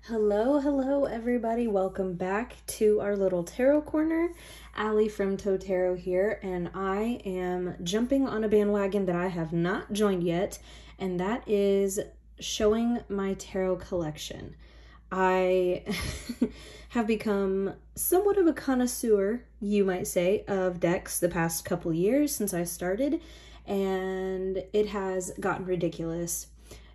Hello everybody. Welcome back to our little tarot corner. Allie from Tarot here, and I am jumping on a bandwagon that I have not joined yet, and that is showing my tarot collection. I have become somewhat of a connoisseur, you might say, of decks the past couple years since I started, and it has gotten ridiculous.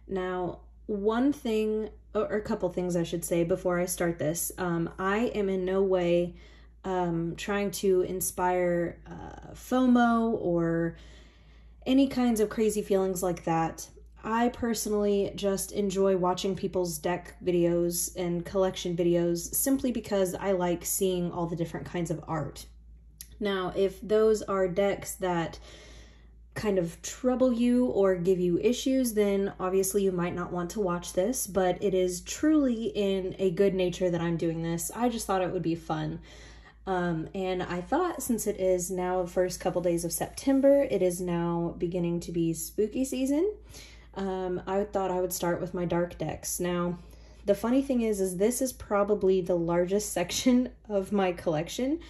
Now, one thing, or a couple things I should say before I start this, I am in no way trying to inspire FOMO or any kinds of crazy feelings like that. I personally just enjoy watching people's deck videos and collection videos simply because I like seeing all the different kinds of art. Now, if those are decks that kind of trouble you or give you issues, then obviously you might not want to watch this, but it is truly in a good nature that I'm doing this. I just thought it would be fun. And I thought, since it is now the first couple days of September, it is now beginning to be spooky season, I thought I would start with my dark decks. Now, the funny thing is this is probably the largest section of my collection.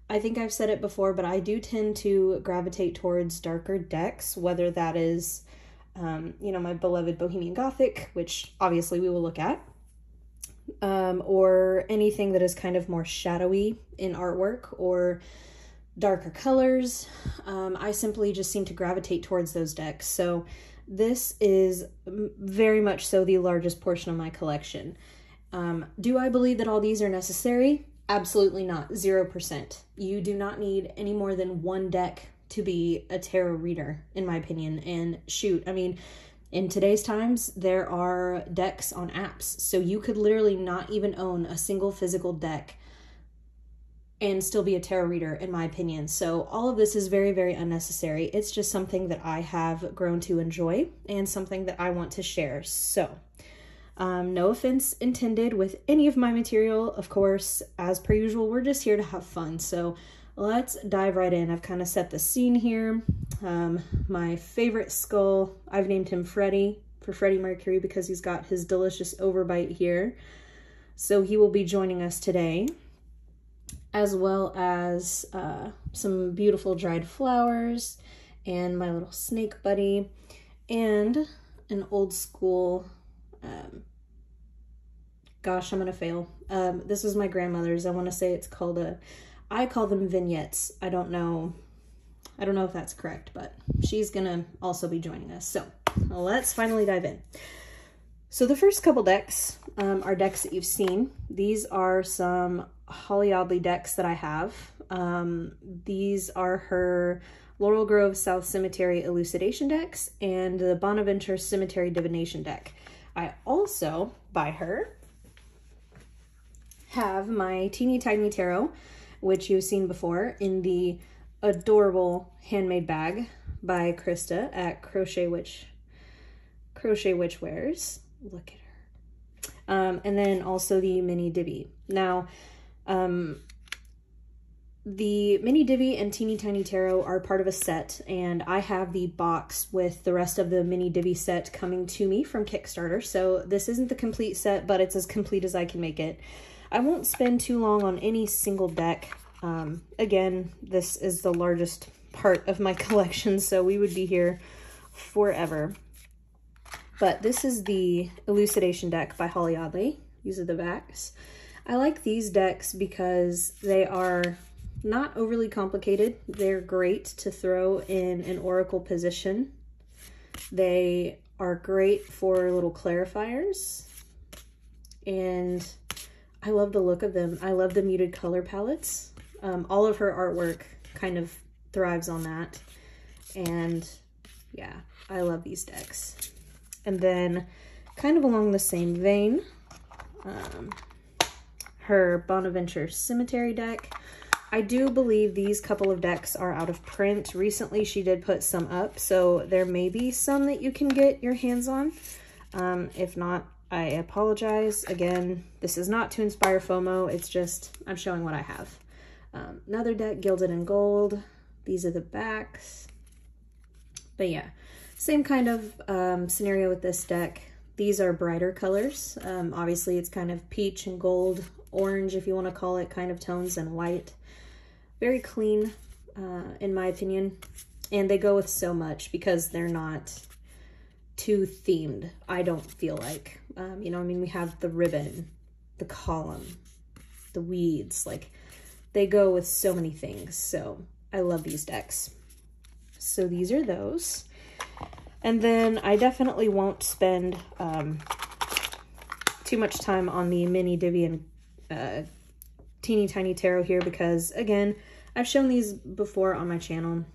I think I've said it before, but I do tend to gravitate towards darker decks, whether that is, my beloved Bohemian Gothic, which obviously we will look at, or anything that is kind of more shadowy in artwork or darker colors. I simply just seem to gravitate towards those decks. So this is very much so the largest portion of my collection. Do I believe that all these are necessary? Absolutely not. 0%. You do not need any more than one deck to be a tarot reader, in my opinion. And shoot, I mean, in today's times, there are decks on apps. So you could literally not even own a single physical deck and still be a tarot reader, in my opinion. So all of this is very, very unnecessary. It's just something that I have grown to enjoy and something that I want to share. So no offense intended with any of my material. Of course, as per usual, we're just here to have fun. So let's dive right in. I've kind of set the scene here. My favorite skull, I've named him Freddie, for Freddie Mercury, because he's got his delicious overbite here. So he will be joining us today, as well as some beautiful dried flowers and my little snake buddy and an old school gosh, I'm gonna fail. This is my grandmother's. I want to say it's called I call them vignettes. I don't know if that's correct, but she's gonna also be joining us. So let's finally dive in. So the first couple decks are decks that you've seen. These are some Holly Audley decks that I have. These are her Laurel Grove South Cemetery Elucidation decks and the Bonaventure Cemetery Divination deck. I also, by her, have my Teeny Tiny Tarot, which you've seen before in the adorable handmade bag by Krista at Crochet Witch Wears. Look at her. And then also the mini Divi. Now, the mini Divi and Teeny Tiny Tarot are part of a set, and I have the box with the rest of the mini Divi set coming to me from Kickstarter. So this isn't the complete set, but it's as complete as I can make it. I won't spend too long on any single deck. Again, this is the largest part of my collection, so we would be here forever. But this is the Elucidation deck by Holly Audley. These are the backs. I like these decks because they are not overly complicated. They're great to throw in an oracle position. They are great for little clarifiers. And I love the look of them. I love the muted color palettes. All of her artwork kind of thrives on that. And yeah, I love these decks. And then kind of along the same vein, her Bonaventure Cemetery deck. I do believe these couple of decks are out of print. Recently, she did put some up, so there may be some that you can get your hands on. If not, I apologize. Again, this is not to inspire FOMO. It's just, I'm showing what I have. Another deck, Gilded in Gold. These are the backs. But yeah, same kind of scenario with this deck. These are brighter colors. Obviously it's kind of peach and gold, orange if you want to call it, kind of tones, and white. Very clean, in my opinion. And they go with so much because they're not too themed, I don't feel like. You know, I mean, we have the ribbon, the column, the weeds, like they go with so many things. So I love these decks. So these are those. And then I definitely won't spend too much time on the mini Divi and teeny tiny tarot here because, again, I've shown these before on my channel.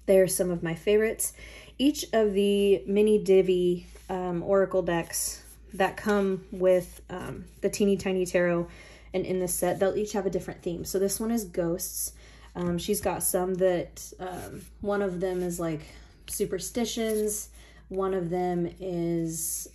They're some of my favorites. Each of the mini Divi oracle decks that come with the teeny tiny tarot and in this set, they'll each have a different theme. So this one is ghosts. She's got some that, one of them is like superstitions. One of them is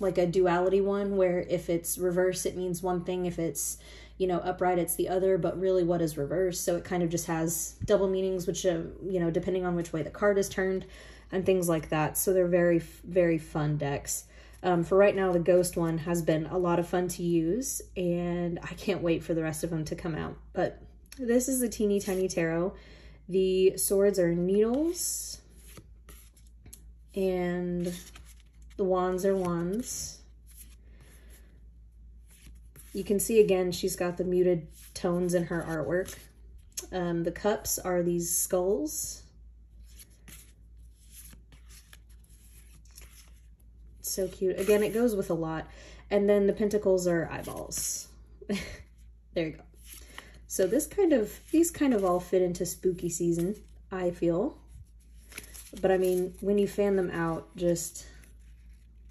like a duality one where if it's reverse, it means one thing. If it's, you know, upright, it's the other, but really what is reverse? So it kind of just has double meanings, which, you know, depending on which way the card is turned and things like that. So they're very, very fun decks. For right now, the ghost one has been a lot of fun to use, and I can't wait for the rest of them to come out. But this is the teeny tiny tarot. The swords are needles, and the wands are wands. You can see again, she's got the muted tones in her artwork. The cups are these skulls. So cute. Again, it goes with a lot. And then the pentacles are eyeballs. There you go. So these kind of all fit into spooky season, I feel. But I mean, when you fan them out, just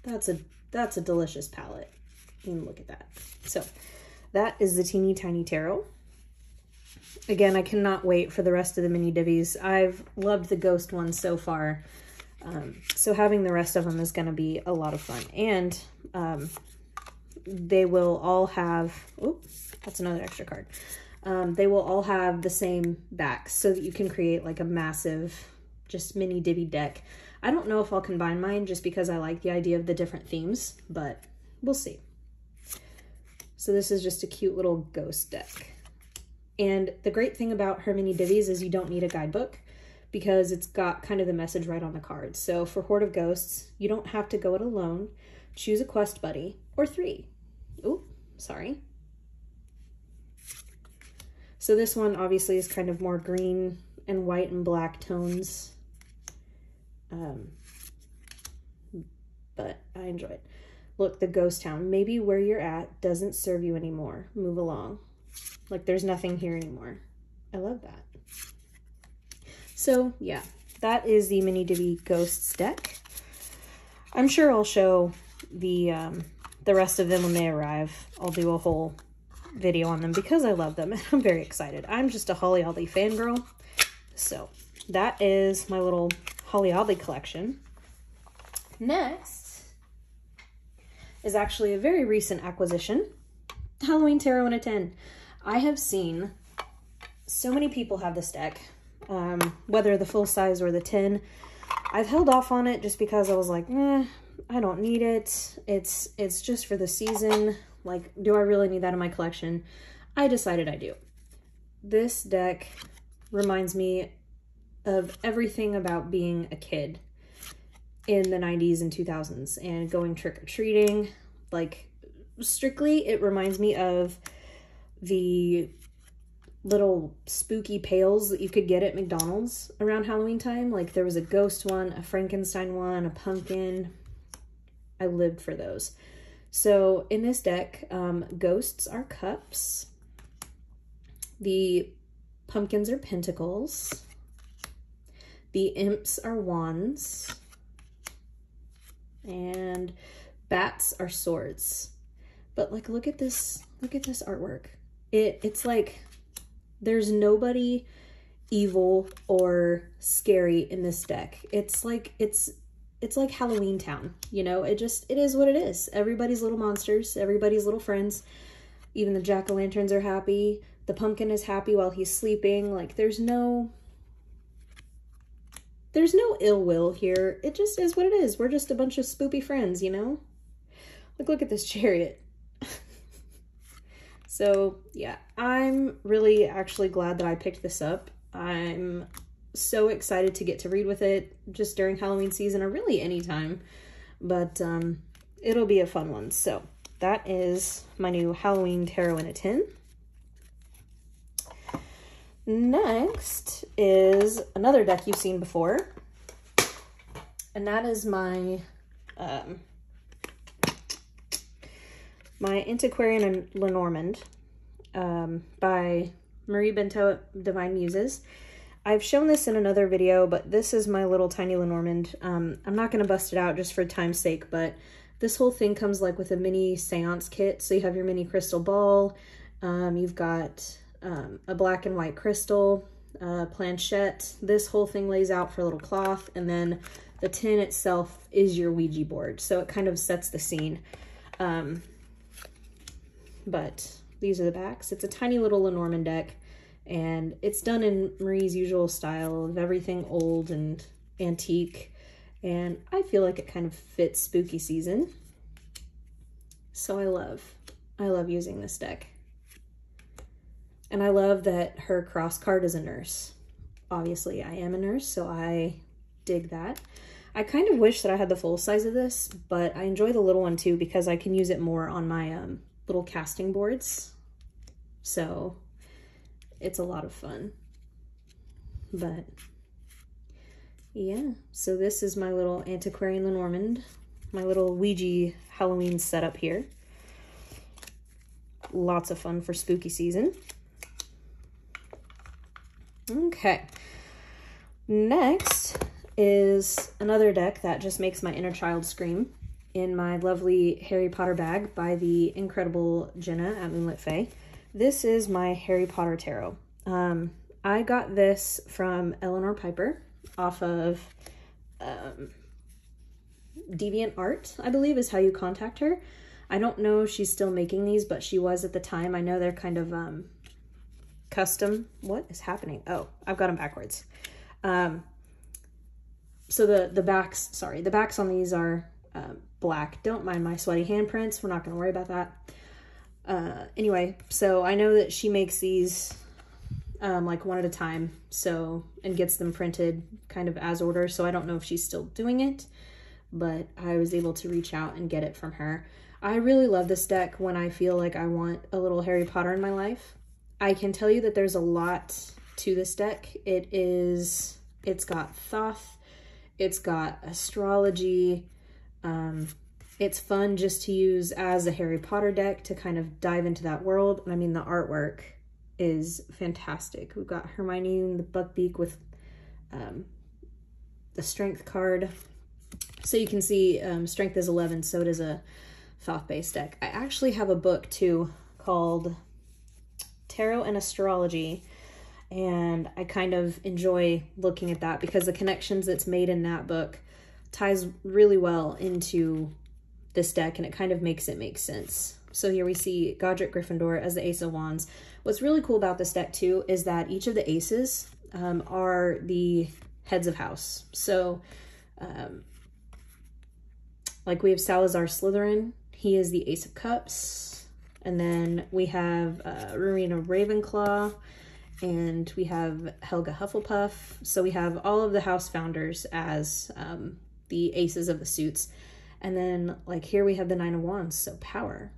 that's a delicious palette. And look at that. So that is the teeny tiny tarot. Again, I cannot wait for the rest of the mini Divis. I've loved the ghost one so far. So having the rest of them is going to be a lot of fun. And they will all have, oh, that's another extra card. They will all have the same backs so that you can create like a massive, just mini Divi deck. I don't know if I'll combine mine just because I like the idea of the different themes, but we'll see. So this is just a cute little ghost deck. And the great thing about her mini Divis is you don't need a guidebook because it's got kind of the message right on the card. So for Horde of Ghosts, you don't have to go it alone. Choose a quest buddy or 3. Ooh, sorry. So this one obviously is kind of more green and white and black tones. But I enjoy it. Look, the ghost town. Maybe where you're at doesn't serve you anymore. Move along. Like there's nothing here anymore. I love that. So yeah, that is the mini Divi Ghosts deck. I'm sure I'll show the rest of them when they arrive. I'll do a whole video on them because I love them and I'm very excited. I'm just a Holly Oddly fangirl. So that is my little Holly Oddly collection. Next is actually a very recent acquisition. Halloween Tarot in a Tin. I have seen so many people have this deck, whether the full size or the tin. I've held off on it just because I was like, I don't need it. It's just for the season. Like, do I really need that in my collection? I decided I do. This deck reminds me of everything about being a kid in the 90s and 2000s and going trick-or-treating. Like, strictly, it reminds me of the little spooky pails that you could get at McDonald's around Halloween time. Like, there was a ghost one, a Frankenstein one, a pumpkin. I lived for those. So in this deck, ghosts are cups. The pumpkins are pentacles. The imps are wands. And bats are swords. But like, look at this artwork. It's like there's nobody evil or scary in this deck. It's like Halloween Town, you know? It is what it is. Everybody's little monsters, everybody's little friends. Even the jack-o'-lanterns are happy. The pumpkin is happy while he's sleeping. Like, there's no there's no ill will here. It just is what it is. We're just a bunch of spoopy friends, you know? Look at this chariot. So yeah, I'm really actually glad that I picked this up. I'm so excited to get to read with it just during Halloween season, or really anytime, but it'll be a fun one. So that is my new Halloween tarot in a tin. Next is another deck you've seen before, and that is my my Antiquarian and Lenormand by Marie Bento Divine Muses. I've shown this in another video, but this is my little tiny Lenormand. I'm not going to bust it out just for time's sake, but this whole thing comes like with a mini seance kit. So you have your mini crystal ball, you've got a black and white crystal, planchette. This whole thing lays out for a little cloth, and then the tin itself is your Ouija board. So it kind of sets the scene. But these are the backs. It's a tiny little Lenormand deck, and it's done in Marie's usual style of everything old and antique, and I feel like it kind of fits spooky season. So I love using this deck. And I love that her cross card is a nurse. Obviously, I am a nurse, so I dig that. I kind of wish that I had the full size of this, but I enjoy the little one too because I can use it more on my little casting boards. So it's a lot of fun. But yeah, so this is my little Antiquarian Lenormand, my little Ouija Halloween setup here. Lots of fun for spooky season. Okay, next is another deck that just makes my inner child scream in my lovely Harry Potter bag by the incredible Jenna at Moonlit Fae. This is my Harry Potter tarot. I got this from Eleanor Piper off of Deviant Art, I believe is how you contact her. I don't know if she's still making these, but she was at the time. I know they're kind of custom. What is happening? Oh, I've got them backwards. So the backs on these are black. Don't mind my sweaty handprints. We're not going to worry about that. Anyway, so I know that she makes these like one at a time, so, and gets them printed kind of as order. So I don't know if she's still doing it, but I was able to reach out and get it from her. I really love this deck when I feel like I want a little Harry Potter in my life. I can tell you that there's a lot to this deck. It's got Thoth, it's got astrology. It's fun just to use as a Harry Potter deck to kind of dive into that world. And I mean, the artwork is fantastic. We've got Hermione in the Buckbeak with the Strength card. So you can see Strength is 11, so it is a Thoth-based deck. I actually have a book too called Tarot and Astrology, and I kind of enjoy looking at that because the connections that's made in that book ties really well into this deck, and it kind of makes it make sense. So here we see Godric Gryffindor as the Ace of Wands. What's really cool about this deck too is that each of the aces are the heads of house. So like we have Salazar Slytherin, he is the Ace of Cups, and then we have Rowena Ravenclaw, and we have Helga Hufflepuff. So we have all of the house founders as the aces of the suits. And then like here we have the Nine of Wands, so power.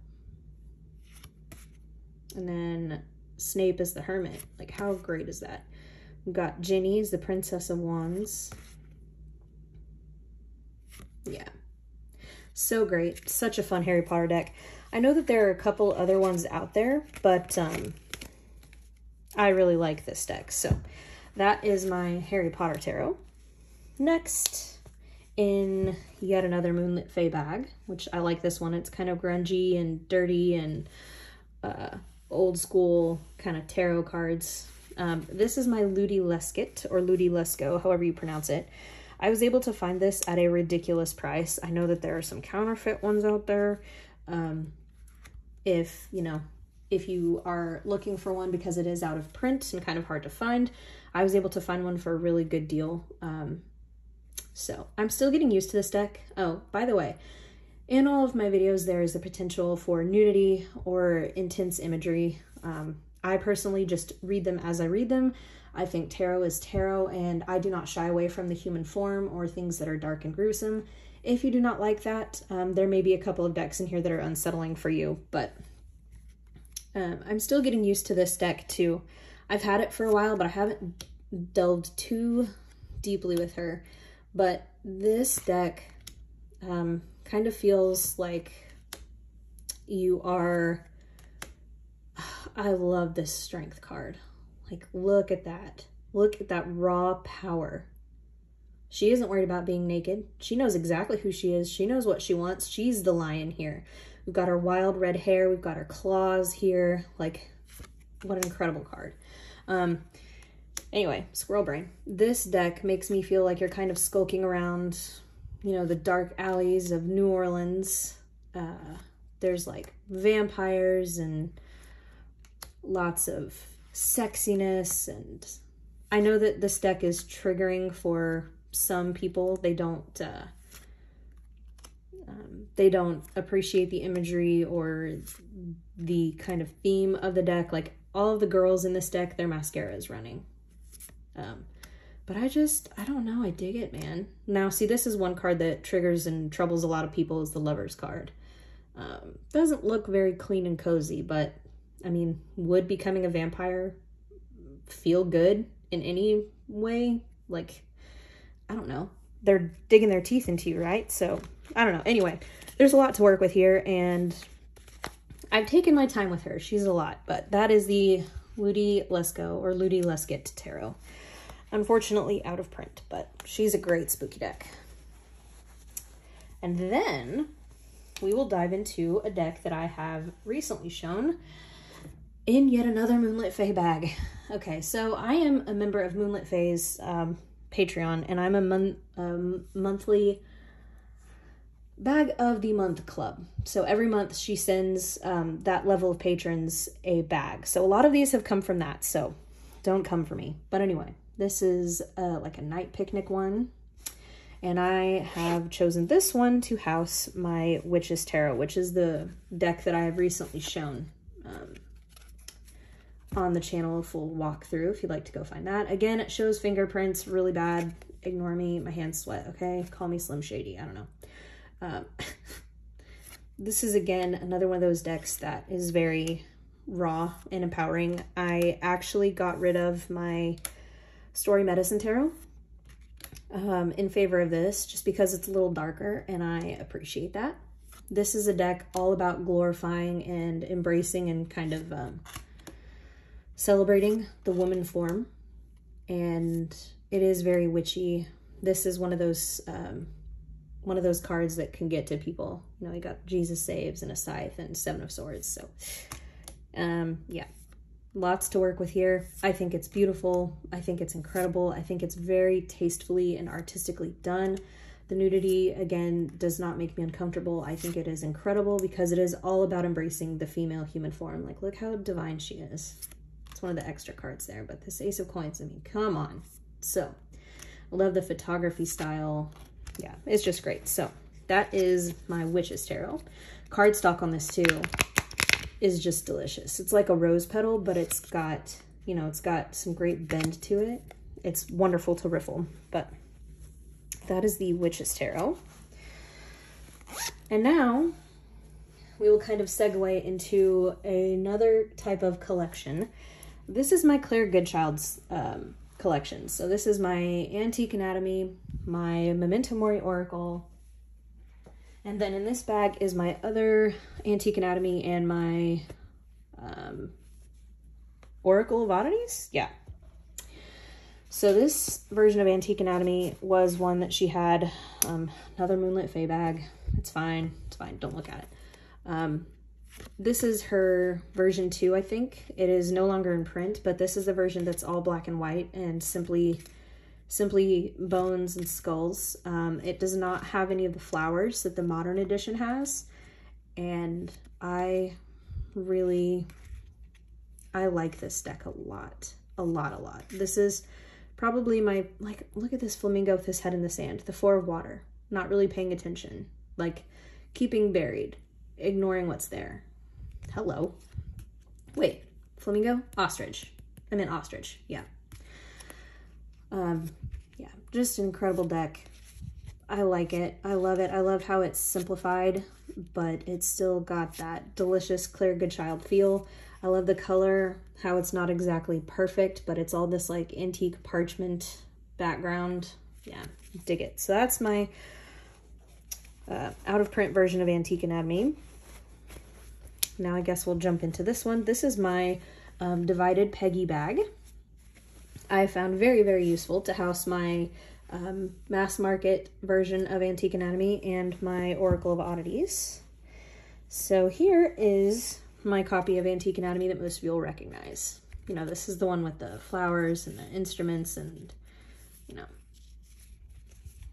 And then Snape is the Hermit. Like how great is that? We've got Ginny as the Princess of Wands. Yeah, so great. Such a fun Harry Potter deck. I know that there are a couple other ones out there, but I really like this deck. So that is my Harry Potter tarot. Next, in yet another Moonlit Fae bag, which I like this one. It's kind of grungy and dirty and old school kind of tarot cards. This is my Looty Lesket, or Looty Lesko, however you pronounce it. I was able to find this at a ridiculous price. I know that there are some counterfeit ones out there. If you are looking for one because it is out of print and kind of hard to find, I was able to find one for a really good deal. So I'm still getting used to this deck. Oh, by the way, in all of my videos, there is the potential for nudity or intense imagery. I personally just read them as I read them. I think tarot is tarot, and I do not shy away from the human form or things that are dark and gruesome. If you do not like that, there may be a couple of decks in here that are unsettling for you, but I'm still getting used to this deck too. I've had it for a while, but I haven't delved too deeply with her. But this deck kind of feels like you are... I love this strength card. Like, look at that. Look at that raw power. She isn't worried about being naked. She knows exactly who she is. She knows what she wants. She's the lion here. We've got her wild red hair. We've got her claws here. Like, what an incredible card. Anyway, squirrel brain. This deck makes me feel like you're kind of skulking around, you know, the dark alleys of New Orleans. There's like vampires and lots of sexiness, and I know that this deck is triggering for some people. They don't appreciate the imagery or the kind of theme of the deck. Like, all of the girls in this deck, their mascara is running. But I don't know, I dig it, man. Now, see, this is one card that triggers and troubles a lot of people, is the Lover's card. Doesn't look very clean and cozy, but I mean, would becoming a vampire feel good in any way? Like, I don't know. They're digging their teeth into you, right? So, I don't know. Anyway, there's a lot to work with here, and I've taken my time with her. She's a lot, but that is the Looty Lesko, or Looty Lesket Tarot. Unfortunately, out of print, but she's a great spooky deck. And then we will dive into a deck that I have recently shown in yet another Moonlit Fae bag. Okay, so I am a member of Moonlit Fae's Patreon, and I'm a monthly bag of the month club. So every month she sends that level of patrons a bag. So a lot of these have come from that, so don't come for me. But anyway, this is like a night picnic one, and I have chosen this one to house my Witch's Tarot, which is the deck that I have recently shown on the channel, a full walkthrough if you'd like to go find that. Again, it shows fingerprints really bad. Ignore me, my hands sweat, okay? Call me Slim Shady, I don't know. This is, again, another one of those decks that is very raw and empowering. I actually got rid of my Story Medicine Tarot in favor of this, just because it's a little darker, and I appreciate that. This is a deck all about glorifying and embracing and kind of celebrating the woman form, and it is very witchy. This is one of those cards that can get to people. You know, you got Jesus Saves and a Scythe and Seven of Swords. So, yeah, lots to work with here. I think it's beautiful. I think it's incredible. I think it's very tastefully and artistically done. The nudity, again, does not make me uncomfortable. I think it is incredible because it is all about embracing the female human form. Like, look how divine she is. It's one of the extra cards there, but this Ace of Coins, I mean, come on. So, I love the photography style. Yeah, it's just great. So, that is my Witch's Tarot. Cardstock on this, too, is just delicious. It's like a rose petal, but it's got, you know, it's got some great bend to it. It's wonderful to riffle, but that is the Witch's Tarot. And now, we will kind of segue into another type of collection. This is my Claire Goodchild's collection. So this is my Antique Anatomy, my Memento Mori Oracle, and then in this bag is my other Antique Anatomy and my Oracle of Oddities? Yeah. So this version of Antique Anatomy was one that she had, another Moonlit Fae bag. It's fine. It's fine. Don't look at it. This is her version 2, I think. It is no longer in print, but this is the version that's all black and white and simply bones and skulls. It does not have any of the flowers that the modern edition has, and I like this deck a lot. This is Probably my, like, look at this flamingo with his head in the sand. The 4 of water. Not really paying attention. Like, keeping buried. Ignoring what's there. Hello. Wait, flamingo? Ostrich. I meant ostrich, yeah. Yeah, just an incredible deck. I like it. I love it. I love how it's simplified, but it's still got that delicious, clear, good child feel. I love the color, how it's not exactly perfect, but it's all this like antique parchment background. Yeah, dig it. So that's my out of print version of Antique Anatomy. Now I guess we'll jump into this one. This is my divided Peggy bag. I found very, very useful to house my mass market version of Antique Anatomy and my Oracle of Oddities. So here is my copy of Antique Anatomy that most of you will recognize. You know, this is the one with the flowers and the instruments and, you know,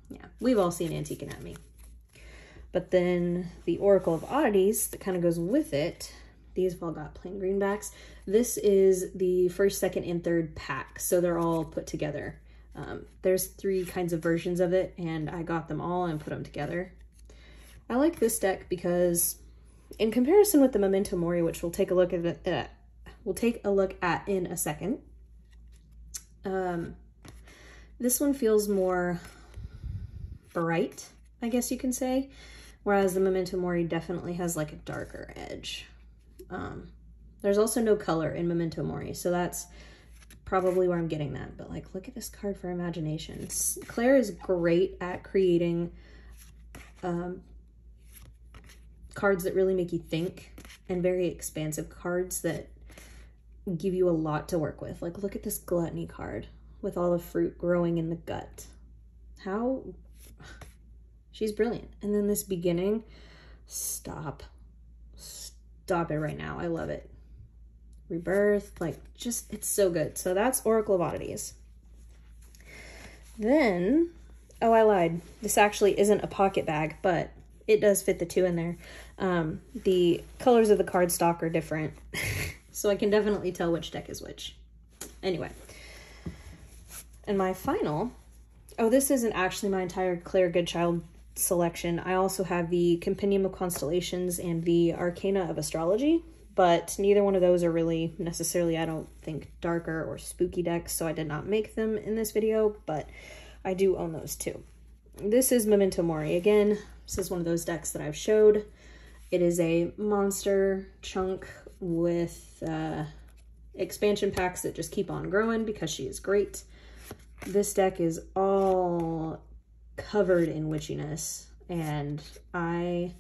yeah, we've all seen Antique Anatomy. But then the Oracle of Oddities that kind of goes with it, these have all got plain greenbacks. This is the first, second, and third pack, so they're all put together. There's 3 kinds of versions of it, and I got them all and put them together. I like this deck because, in comparison with the Memento Mori, which we'll take a look at in a second, this one feels more bright, I guess you can say, whereas the Memento Mori definitely has like a darker edge. There's also no color in Memento Mori, so that's probably where I'm getting that. But like, look at this card for imagination. Claire is great at creating cards that really make you think, and very expansive cards that give you a lot to work with. Like, look at this gluttony card with all the fruit growing in the gut. How... she's brilliant. And then this beginning, stop it right now. I love it. Rebirth, like, just, it's so good. So that's Oracle of Oddities. Then, oh, I lied. This actually isn't a pocket bag, but it does fit the 2 in there. The colors of the cardstock are different, so I can definitely tell which deck is which. Anyway, and my final, oh, this isn't actually my entire Claire Goodchild selection. I also have the Compendium of Constellations and the Arcana of Astrology, but neither one of those are really necessarily, I don't think, darker or spooky decks, so I did not make them in this video, but I do own those too. This is Memento Mori. Again, this is one of those decks that I've showed. It is a monster chunk with expansion packs that just keep on growing because she is great. This deck is all covered in witchiness, and I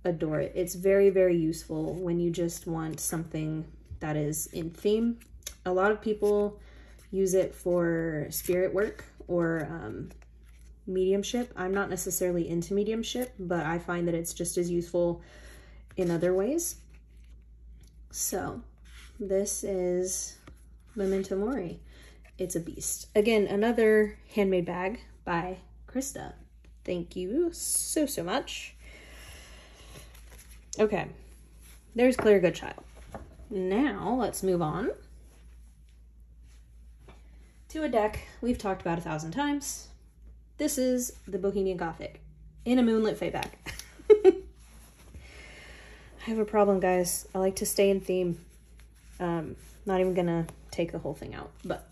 adore it. It's very, very useful when you just want something that is in theme. A lot of people use it for spirit work or mediumship. I'm not necessarily into mediumship, but I find that it's just as useful in other ways. So this is Memento Mori. It's a beast. Again, another handmade bag by Krista. Thank you so, so much. Okay, there's Claire Goodchild. Now let's move on to a deck we've talked about 1,000 times. This is the Bohemian Gothic in a Moonlit Fae bag. I have a problem, guys. I like to stay in theme. Not even gonna take the whole thing out, but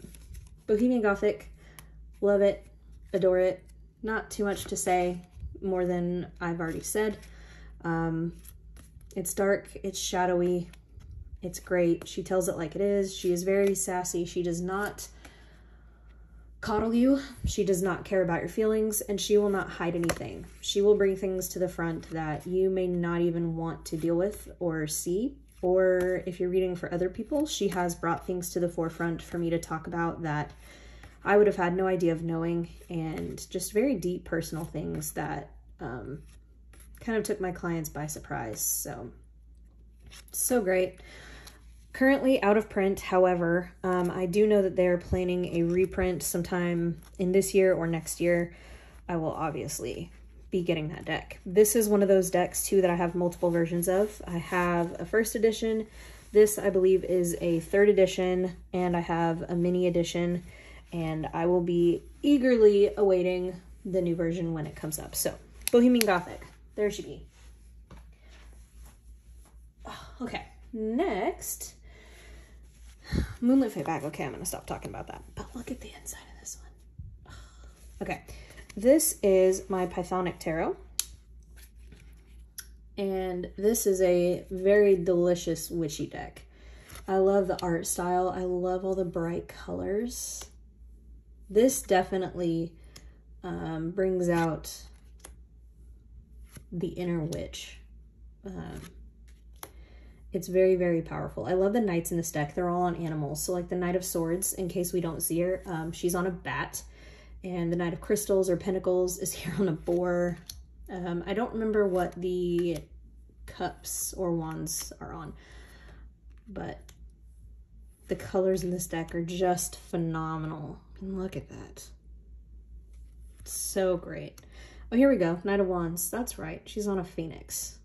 Bohemian Gothic, love it, adore it. Not too much to say more than I've already said. It's dark, it's shadowy, it's great. She tells it like it is. She is very sassy. She does not coddle you. She does not care about your feelings, and she will not hide anything. She will bring things to the front that you may not even want to deal with or see. Or if you're reading for other people, she has brought things to the forefront for me to talk about that I would have had no idea of knowing, and just very deep personal things that kind of took my clients by surprise. So great. Currently out of print, however, I do know that they're planning a reprint sometime in this year or next year. I will obviously be getting that deck. This is one of those decks too that I have multiple versions of. I have a first edition. This, I believe, is a third edition, and I have a mini edition. and I will be eagerly awaiting the new version when it comes up. So, Bohemian Gothic. There she be. Okay, next, Moonlit Fade bag. Okay, I'm going to stop talking about that. But look at the inside of this one. Okay, this is my Pythonic tarot. And this is a very delicious witchy deck. I love the art style. I love all the bright colors. This definitely brings out the inner witch. It's very, very powerful. I love the knights in this deck. They're all on animals. So like the Knight of Swords, in case we don't see her, she's on a bat. And the Knight of Crystals or Pentacles is here on a boar. I don't remember what the cups or wands are on, but the colors in this deck are just phenomenal. And look at that. It's so great. Oh, here we go. Knight of Wands. That's right. She's on a phoenix.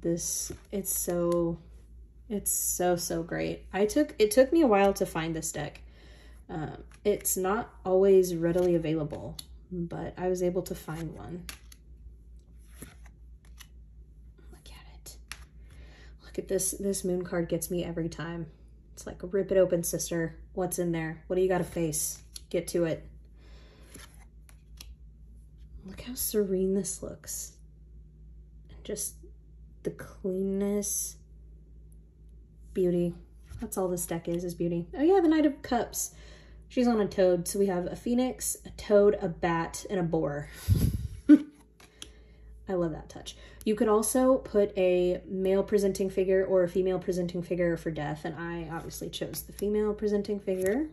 It's so great. It took me a while to find this deck. It's not always readily available, but I was able to find one. Look at it. Look at this. This moon card gets me every time. It's like, rip it open, sister. What's in there? What do you got to face? Get to it. Look how serene this looks. And just the cleanness. Beauty. That's all this deck is beauty. Oh yeah, the Knight of Cups. She's on a toad. So we have a phoenix, a toad, a bat, and a boar. I love that touch. You could also put a male presenting figure or a female presenting figure for death. And I obviously chose the female presenting figure.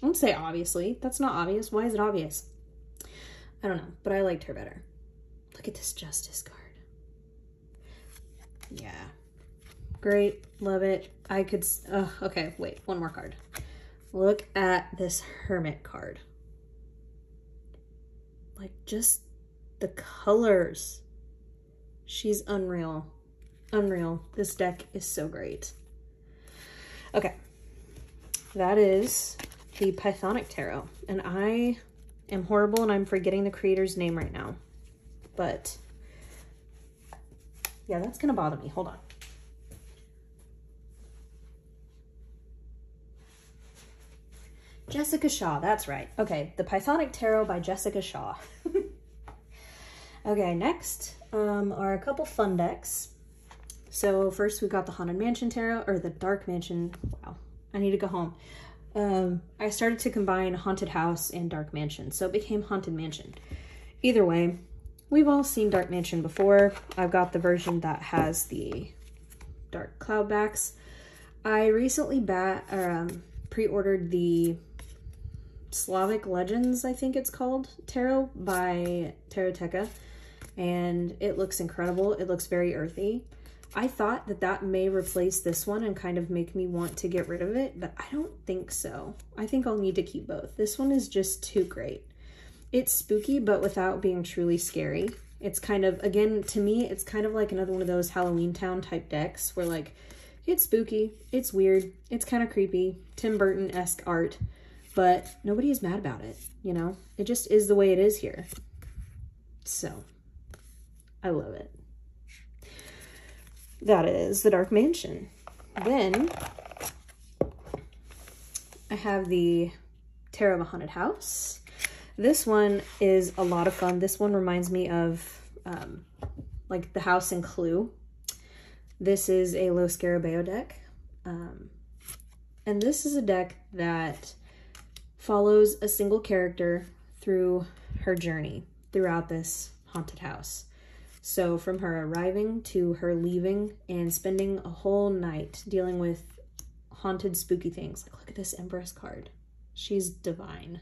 I won't say obviously. That's not obvious. Why is it obvious? I don't know, but I liked her better. Look at this Justice card. Yeah. Great. Love it. I could... okay, wait. One more card. Look at this Hermit card. Like, just the colors. She's unreal. Unreal. This deck is so great. Okay. That is the Pythonic Tarot. And I am horrible and I'm forgetting the creator's name right now. But, yeah, that's going to bother me. Hold on. Jessica Shaw, that's right. Okay, the Pythonic Tarot by Jessica Shaw. Okay, next are a couple fun decks. So first we got the Haunted Mansion Tarot, or the Dark Mansion. Wow, I need to go home. I started to combine Haunted House and Dark Mansion, so it became Haunted Mansion. Either way, we've all seen Dark Mansion before. I've got the version that has the dark cloud backs. I recently pre-ordered the Slavic Legends, I think it's called, tarot by Taroteka, and it looks incredible. It looks very earthy. I thought that that may replace this one and kind of make me want to get rid of it, but I don't think so. I think I'll need to keep both. This one is just too great. It's spooky, but without being truly scary. It's kind of, again, to me, it's kind of like another one of those Halloween Town type decks where, like, it's spooky, it's weird, it's kind of creepy, Tim Burton-esque art, but nobody is mad about it, you know? It just is the way it is here. So, I love it. That is the Dark Mansion. Then, I have the Tarot of a Haunted House. This one is a lot of fun. This one reminds me of, like, the house in Clue. This is a Lo Scarabeo deck. And this is a deck that follows a single character through her journey throughout this haunted house. So from her arriving to her leaving and spending a whole night dealing with haunted, spooky things. Like, look at this Empress card. She's divine.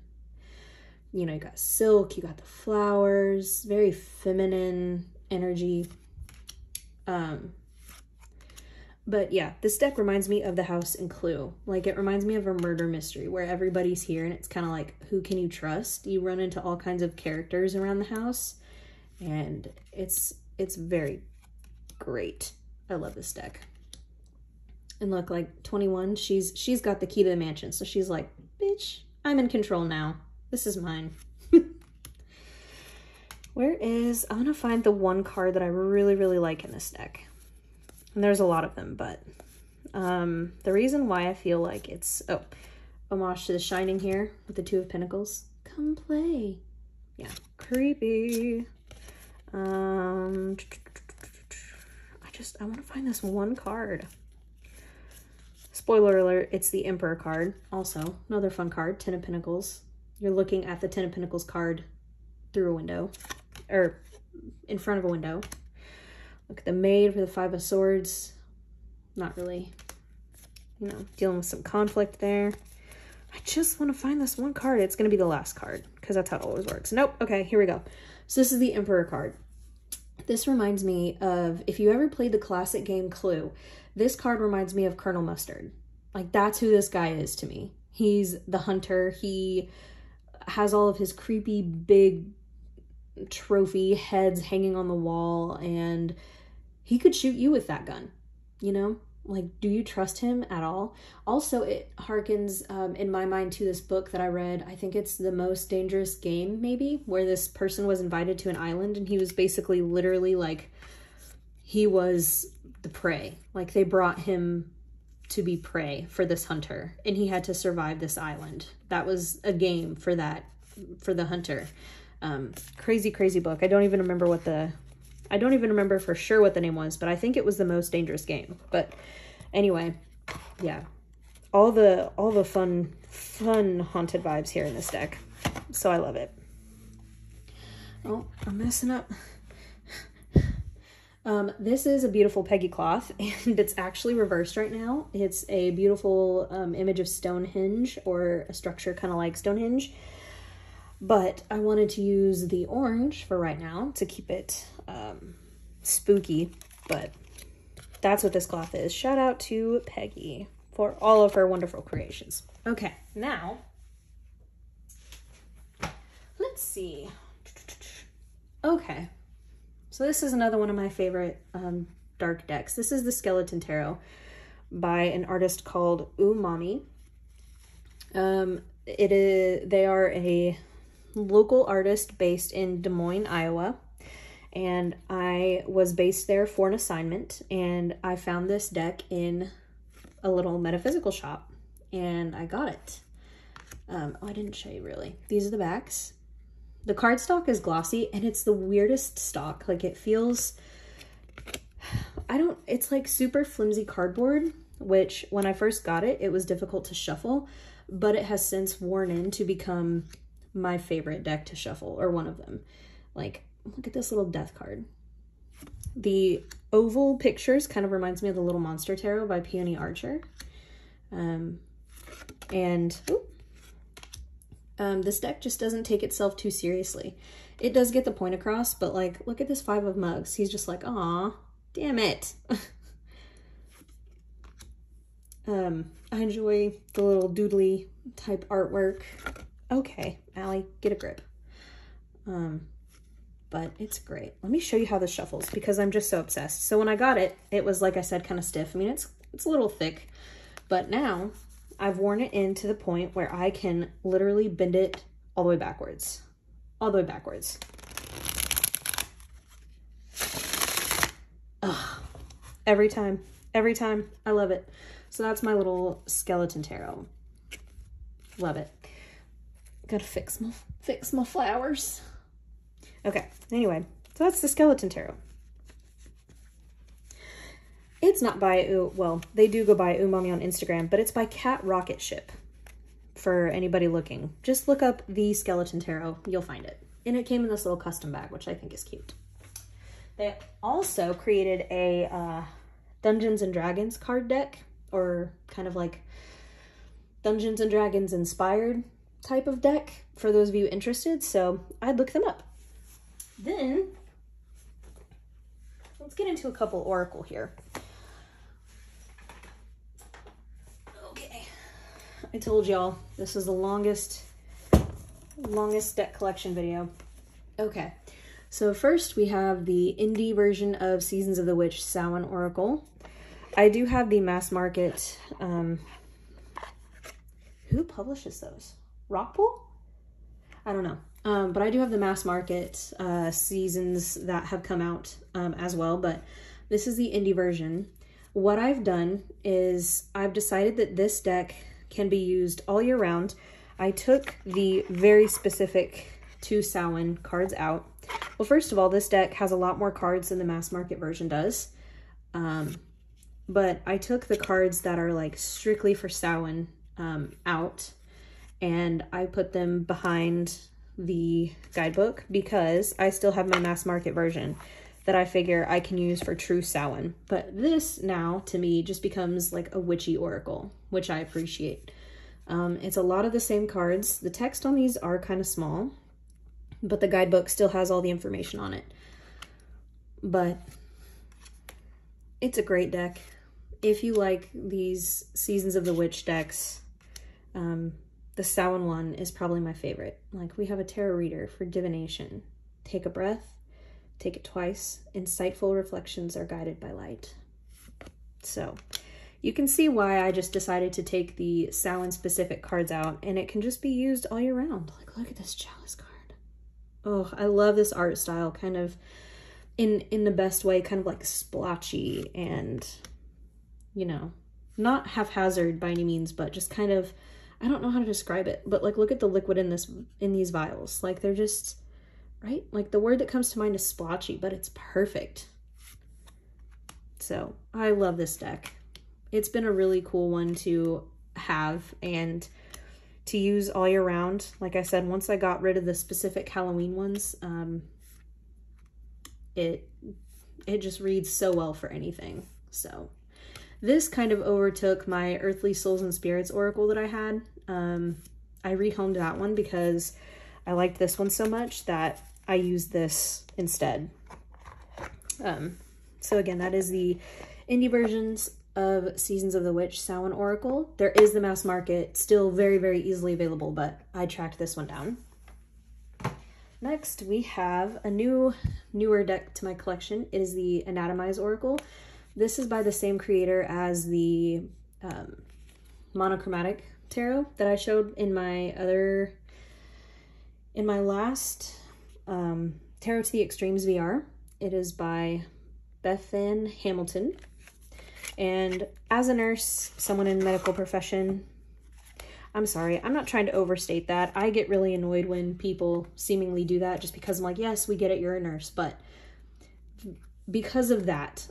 You know, you got silk, you got the flowers, very feminine energy. But yeah, this deck reminds me of the house in Clue. Like, it reminds me of a murder mystery where everybody's here and it's kind of like, who can you trust? You run into all kinds of characters around the house and it's very great. I love this deck. And look, like 21, she's got the key to the mansion. So she's like, bitch, I'm in control now. This is mine. I want to find the one card that I really, really like in this deck. And there's a lot of them, but the reason why I feel like it's, homage to the Shining here with the Two of Pentacles. Come play. Yeah, creepy. I want to find this one card. Spoiler alert, it's the Emperor card. Also, another fun card, Ten of Pentacles. You're looking at the Ten of Pentacles card through a window, or in front of a window. Look at the Maid with the Five of Swords. Not really, you know, dealing with some conflict there. I just want to find this one card. It's going to be the last card because that's how it always works. Nope. Okay, here we go. So this is the Emperor card. This reminds me of, if you ever played the classic game Clue, this card reminds me of Colonel Mustard. Like, that's who this guy is to me. He's the hunter. He has all of his creepy big trophy heads hanging on the wall, and he could shoot you with that gun, you know? Like, do you trust him at all? Also, it harkens, in my mind, to this book that I read. I think it's The Most Dangerous Game, maybe, where this person was invited to an island, and he was basically literally, like, he was the prey. Like, they brought him to be prey for this hunter, and he had to survive this island. That was a game for that, for the hunter. Crazy, crazy book. I don't even remember for sure what the name was, but I think it was The Most Dangerous Game. But anyway, yeah, all the fun haunted vibes here in this deck. So I love it. Oh, I'm messing up. This is a beautiful Peggy cloth, and it's actually reversed right now. It's a beautiful image of Stonehenge, or a structure kind of like Stonehenge. But I wanted to use the orange for right now to keep it spooky, but that's what this cloth is. Shout out to Peggy for all of her wonderful creations. Okay, now, let's see. Okay, so this is another one of my favorite dark decks. This is the Skeleton Tarot by an artist called Umami. They are a local artist based in Des Moines, Iowa, and I was based there for an assignment, and I found this deck in a little metaphysical shop, and I got it. I didn't show you really. These are the backs. The cardstock is glossy, and it's the weirdest stock. Like, it feels, it's like super flimsy cardboard, which when I first got it, it was difficult to shuffle, but it has since worn in to become my favorite deck to shuffle, or one of them. Like, look at this little death card. The oval pictures kind of reminds me of the Little Monster Tarot by Peony Archer. This deck just doesn't take itself too seriously. It does get the point across, but like, look at this Five of Mugs. He's just like, aw, damn it. I enjoy the little doodly type artwork. Okay, Allie, get a grip. But it's great. Let me show you how this shuffles, because I'm just so obsessed. So when I got it, it was, like I said, kind of stiff. I mean, it's a little thick, but now I've worn it in to the point where I can literally bend it all the way backwards. All the way backwards. Ugh. Every time. I love it. So that's my little Skeleton Tarot. Love it. Gotta fix my flowers. Okay, anyway, so that's the Skeleton Tarot. It's not by, well, they do go by Umami on Instagram, but it's by Cat Rocket Ship. For anybody looking, just look up the Skeleton Tarot, you'll find it. And it came in this little custom bag, which I think is cute. They also created a Dungeons and Dragons card deck, or kind of like Dungeons and Dragons inspired type of deck for those of you interested, so I'd look them up. Then let's get into a couple oracle here. Okay, I told y'all this is the longest deck collection video. Okay, so first we have the indie version of Seasons of the Witch Samhain Oracle. I do have the mass market, who publishes those? Rockpool? I don't know. But I do have the mass market seasons that have come out as well, but this is the indie version. What I've done is I've decided that this deck can be used all year round. I took the very specific 2 Samhain cards out. Well, first of all, this deck has a lot more cards than the mass market version does. But I took the cards that are like strictly for Samhain out, and I put them behind the guidebook because I still have my mass market version that I figure I can use for true Samhain. But this now to me just becomes like a witchy oracle, which I appreciate. It's a lot of the same cards. The text on these are kind of small, but the guidebook still has all the information on it. But it's a great deck. If you like these Seasons of the Witch decks, the Samhain one is probably my favorite. Like, we have a tarot reader for divination. Take a breath, take it twice. Insightful reflections are guided by light. So you can see why I just decided to take the Samhain specific cards out, and it can just be used all year round. Like, look at this chalice card. Oh, I love this art style, kind of in the best way, kind of like splotchy and, you know, not haphazard by any means, but just kind of, I don't know how to describe it, but like, look at the liquid in these vials. Like, they're just, right? Like, the word that comes to mind is splotchy, but it's perfect. So I love this deck. It's been a really cool one to have and to use all year round. Like I said, once I got rid of the specific Halloween ones, it just reads so well for anything. So this kind of overtook my Earthly Souls and Spirits Oracle that I had. I rehomed that one because I liked this one so much that I used this instead. So again, that is the indie versions of Seasons of the Witch Samhain Oracle. There is the mass market, still very, very easily available, but I tracked this one down. Next, we have a newer deck to my collection. It is the Anatomize Oracle. This is by the same creator as the monochromatic tarot that I showed in my last Tarot to the Extremes VR. It is by Bethan Hamilton. And as a nurse, someone in the medical profession, I'm sorry, I'm not trying to overstate that. I get really annoyed when people seemingly do that just because I'm like, yes, we get it, you're a nurse. But because of that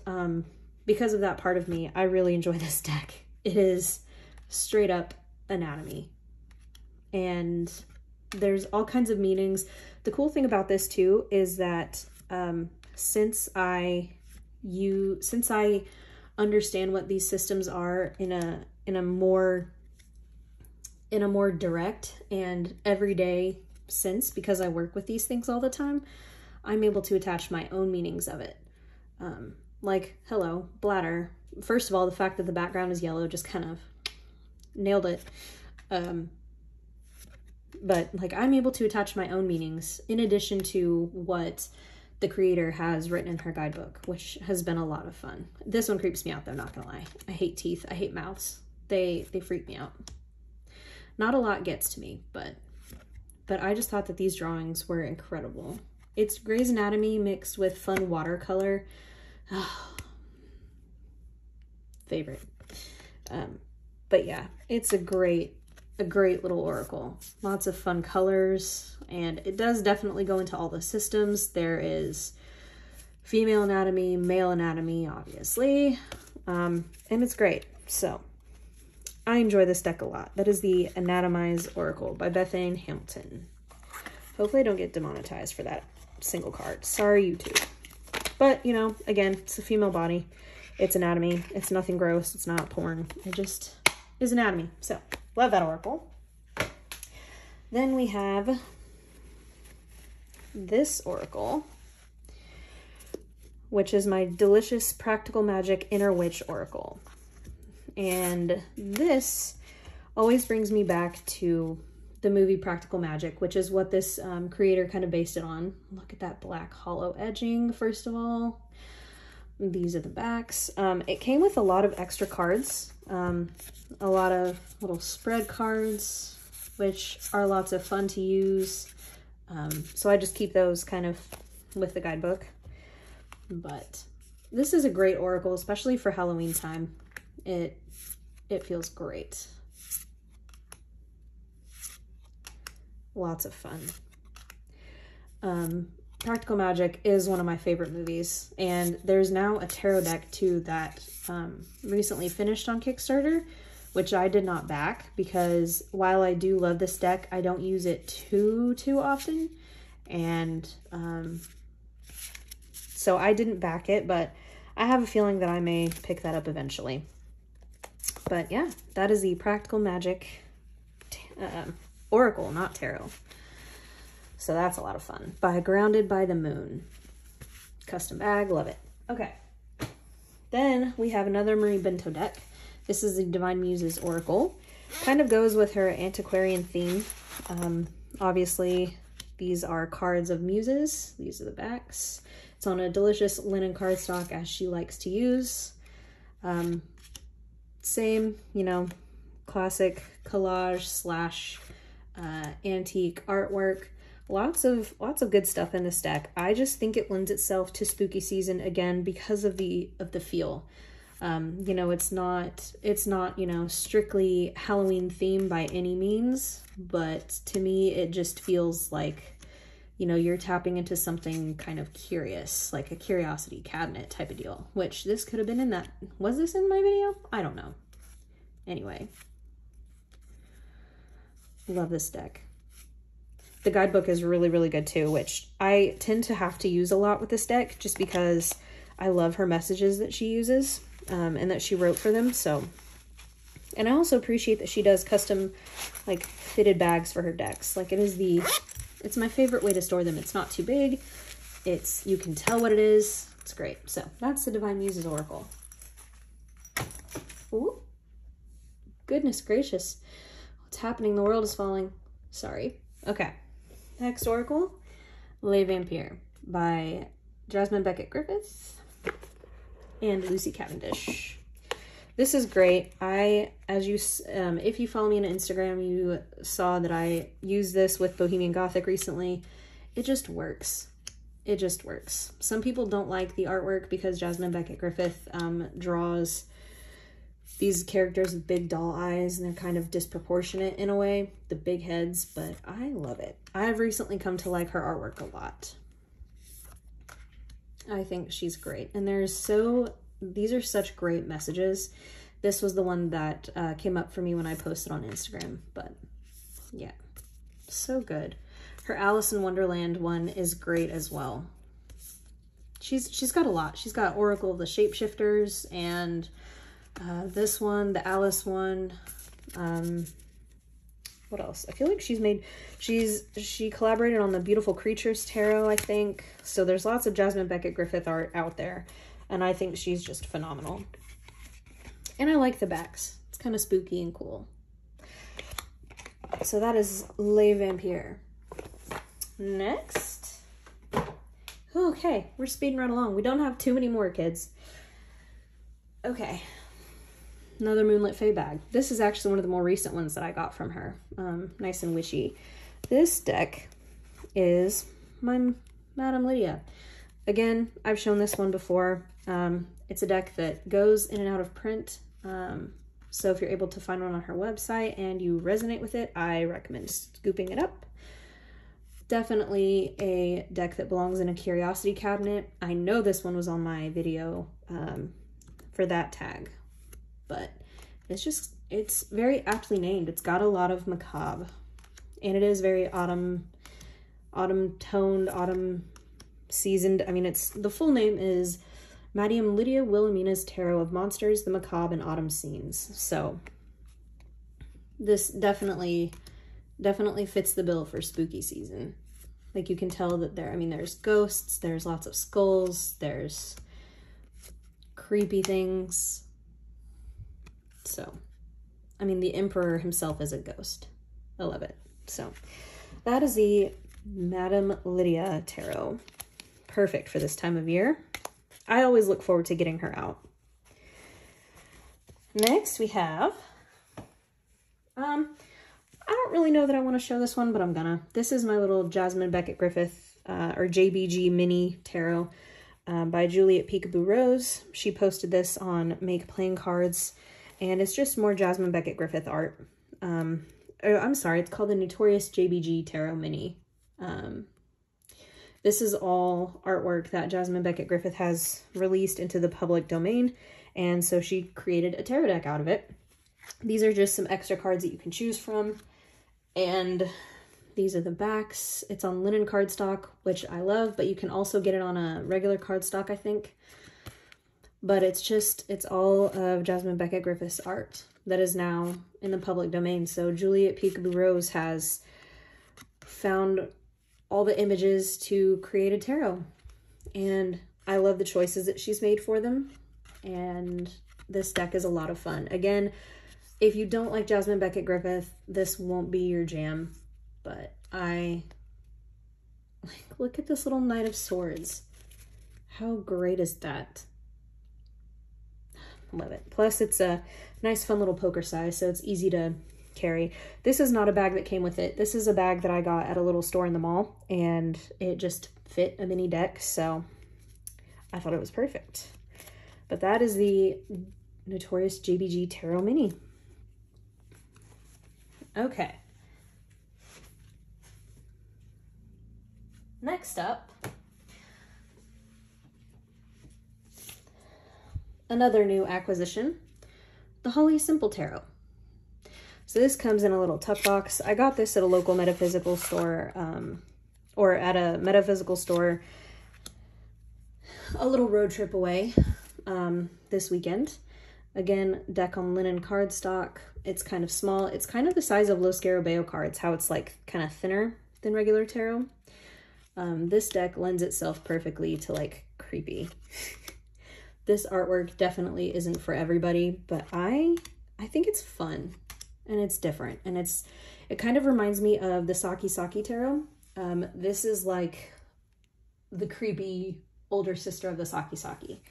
part of me, I really enjoy this deck. It is straight up anatomy. And there's all kinds of meanings. The cool thing about this too is that since I understand what these systems are in a more direct and everyday sense, because I work with these things all the time, I'm able to attach my own meanings of it. Like, hello, bladder. First of all, the fact that the background is yellow just kind of nailed it. But like, I'm able to attach my own meanings in addition to what the creator has written in her guidebook, which has been a lot of fun. This one creeps me out though, not gonna lie. I hate teeth, I hate mouths. They freak me out. Not a lot gets to me, but I just thought that these drawings were incredible. It's Grey's Anatomy mixed with fun watercolor. Favorite. But yeah, it's a great little oracle. Lots of fun colors, and it does definitely go into all the systems. There is female anatomy, male anatomy, obviously, and it's great. So I enjoy this deck a lot. That is the Anatomize Oracle by Bethan Hamilton. Hopefully I don't get demonetized for that single card. Sorry, YouTube. But, you know, again, it's a female body. It's anatomy. It's nothing gross. It's not porn. It just is anatomy. So, love that oracle. Then we have this oracle, which is my Delicious Practical Magic Inner Witch Oracle. And this always brings me back to the movie Practical Magic, which is what this creator kind of based it on. Look at that black hollow edging, first of all. These are the backs. It came with a lot of extra cards, a lot of little spread cards, which are lots of fun to use. So I just keep those kind of with the guidebook. But this is a great oracle, especially for Halloween time. It feels great. Lots of fun. Practical Magic is one of my favorite movies, and there's now a tarot deck too that recently finished on Kickstarter, which I did not back because while I do love this deck, I don't use it too often, and so I didn't back it, but I have a feeling that I may pick that up eventually. But yeah, that is the Practical Magic Oracle, not tarot. So that's a lot of fun. By Grounded by the Moon. Custom bag, love it. Okay. Then we have another Marie Bento deck. This is the Divine Muses Oracle. Kind of goes with her antiquarian theme. Obviously, these are cards of muses. These are the backs. It's on a delicious linen cardstock as she likes to use. Same, you know, classic collage slash antique artwork. Lots of good stuff in this deck. I just think it lends itself to spooky season again because of the feel. You know, it's not, you know, strictly Halloween theme by any means, but to me it just feels like, you know, you're tapping into something kind of curious, like a curiosity cabinet type of deal, which this could have been in that. Was this in my video? I don't know. Anyway, love this deck. The guidebook is really good too, which I tend to have to use a lot with this deck just because I love her messages that she uses and that she wrote for them. So, and I also appreciate that she does custom like fitted bags for her decks. Like it's my favorite way to store them. It's not too big. You can tell what it is. It's great. So that's the Divine Muses Oracle. Ooh, goodness gracious. What's happening? The world is falling. Sorry. Okay. Next oracle, Les Vampires by Jasmine Beckett Griffith and Lucy Cavendish. This is great. If you follow me on Instagram, you saw that I used this with Bohemian Gothic recently. It just works. It just works. Some people don't like the artwork because Jasmine Beckett Griffith draws these characters with big doll eyes, and they're kind of disproportionate in a way, the big heads, but I love it. I've recently come to like her artwork a lot. I think she's great. And these are such great messages. This was the one that came up for me when I posted on Instagram, but yeah, so good. Her Alice in Wonderland one is great as well. She's got a lot. She's got Oracle of the Shapeshifters and this one, the Alice one. What else? I feel like she collaborated on the Beautiful Creatures Tarot, I think. So there's lots of Jasmine Beckett Griffith art out there, and I think she's just phenomenal. And I like the backs. It's kind of spooky and cool. So that is Les Vampires. Next. Okay, we're speeding right along. We don't have too many more, kids. Okay. Another Moonlit Fae bag. This is actually one of the more recent ones that I got from her. Nice and witchy. This deck is my Madamelydia. Again, I've shown this one before. It's a deck that goes in and out of print. So if you're able to find one on her website and you resonate with it, I recommend scooping it up. Definitely a deck that belongs in a curiosity cabinet. I know this one was on my video for that tag. But it's very aptly named. It's got a lot of macabre, and it is very autumn toned, autumn seasoned. I mean, the full name is Madamelydia Wilhelmina's Tarot of Monsters, the Macabre, and Autumn Scenes. So this definitely fits the bill for spooky season. Like, you can tell that there's ghosts, there's lots of skulls, there's creepy things. So, I mean, the Emperor himself is a ghost. I love it. So, that is the Madamelydia Tarot. Perfect for this time of year. I always look forward to getting her out. Next we have, I don't really know that I want to show this one, but I'm gonna. This is my little Jasmine Beckett Griffith, or JBG mini tarot by Juliet Peekaboo Rose. She posted this on Make Playing Cards, and it's just more Jasmine Beckett Griffith art. I'm sorry, it's called the Notorious JBG Tarot Mini. This is all artwork that Jasmine Beckett Griffith has released into the public domain, and so she created a tarot deck out of it. These are just some extra cards that you can choose from, and these are the backs. It's on linen cardstock, which I love, but you can also get it on a regular cardstock, I think. But it's all of Jasmine Beckett Griffith's art that is now in the public domain. So Juliet Peekaboo Rose has found all the images to create a tarot, and I love the choices that she's made for them, and this deck is a lot of fun. Again, if you don't like Jasmine Beckett Griffith, this won't be your jam, but look at this little Knight of Swords. How great is that? Love it. Plus it's a nice fun little poker size, so it's easy to carry. This is not a bag that came with it. This is a bag that I got at a little store in the mall, and it just fit a mini deck, so I thought it was perfect. But that is the Notorious JBG Tarot Mini. Okay. Next up, another new acquisition, the Holly Simple Tarot. So this comes in a little tuck box. I got this at a local metaphysical store, or at a metaphysical store a little road trip away this weekend. Again, deck on linen cardstock. It's kind of small. It's kind of the size of Los Scarabeo cards, how it's like kind of thinner than regular tarot. This deck lends itself perfectly to like creepy. This artwork definitely isn't for everybody, but I think it's fun. And it's different, and it kind of reminds me of the Saki Saki Tarot. This is like the creepy older sister of the Saki Saki.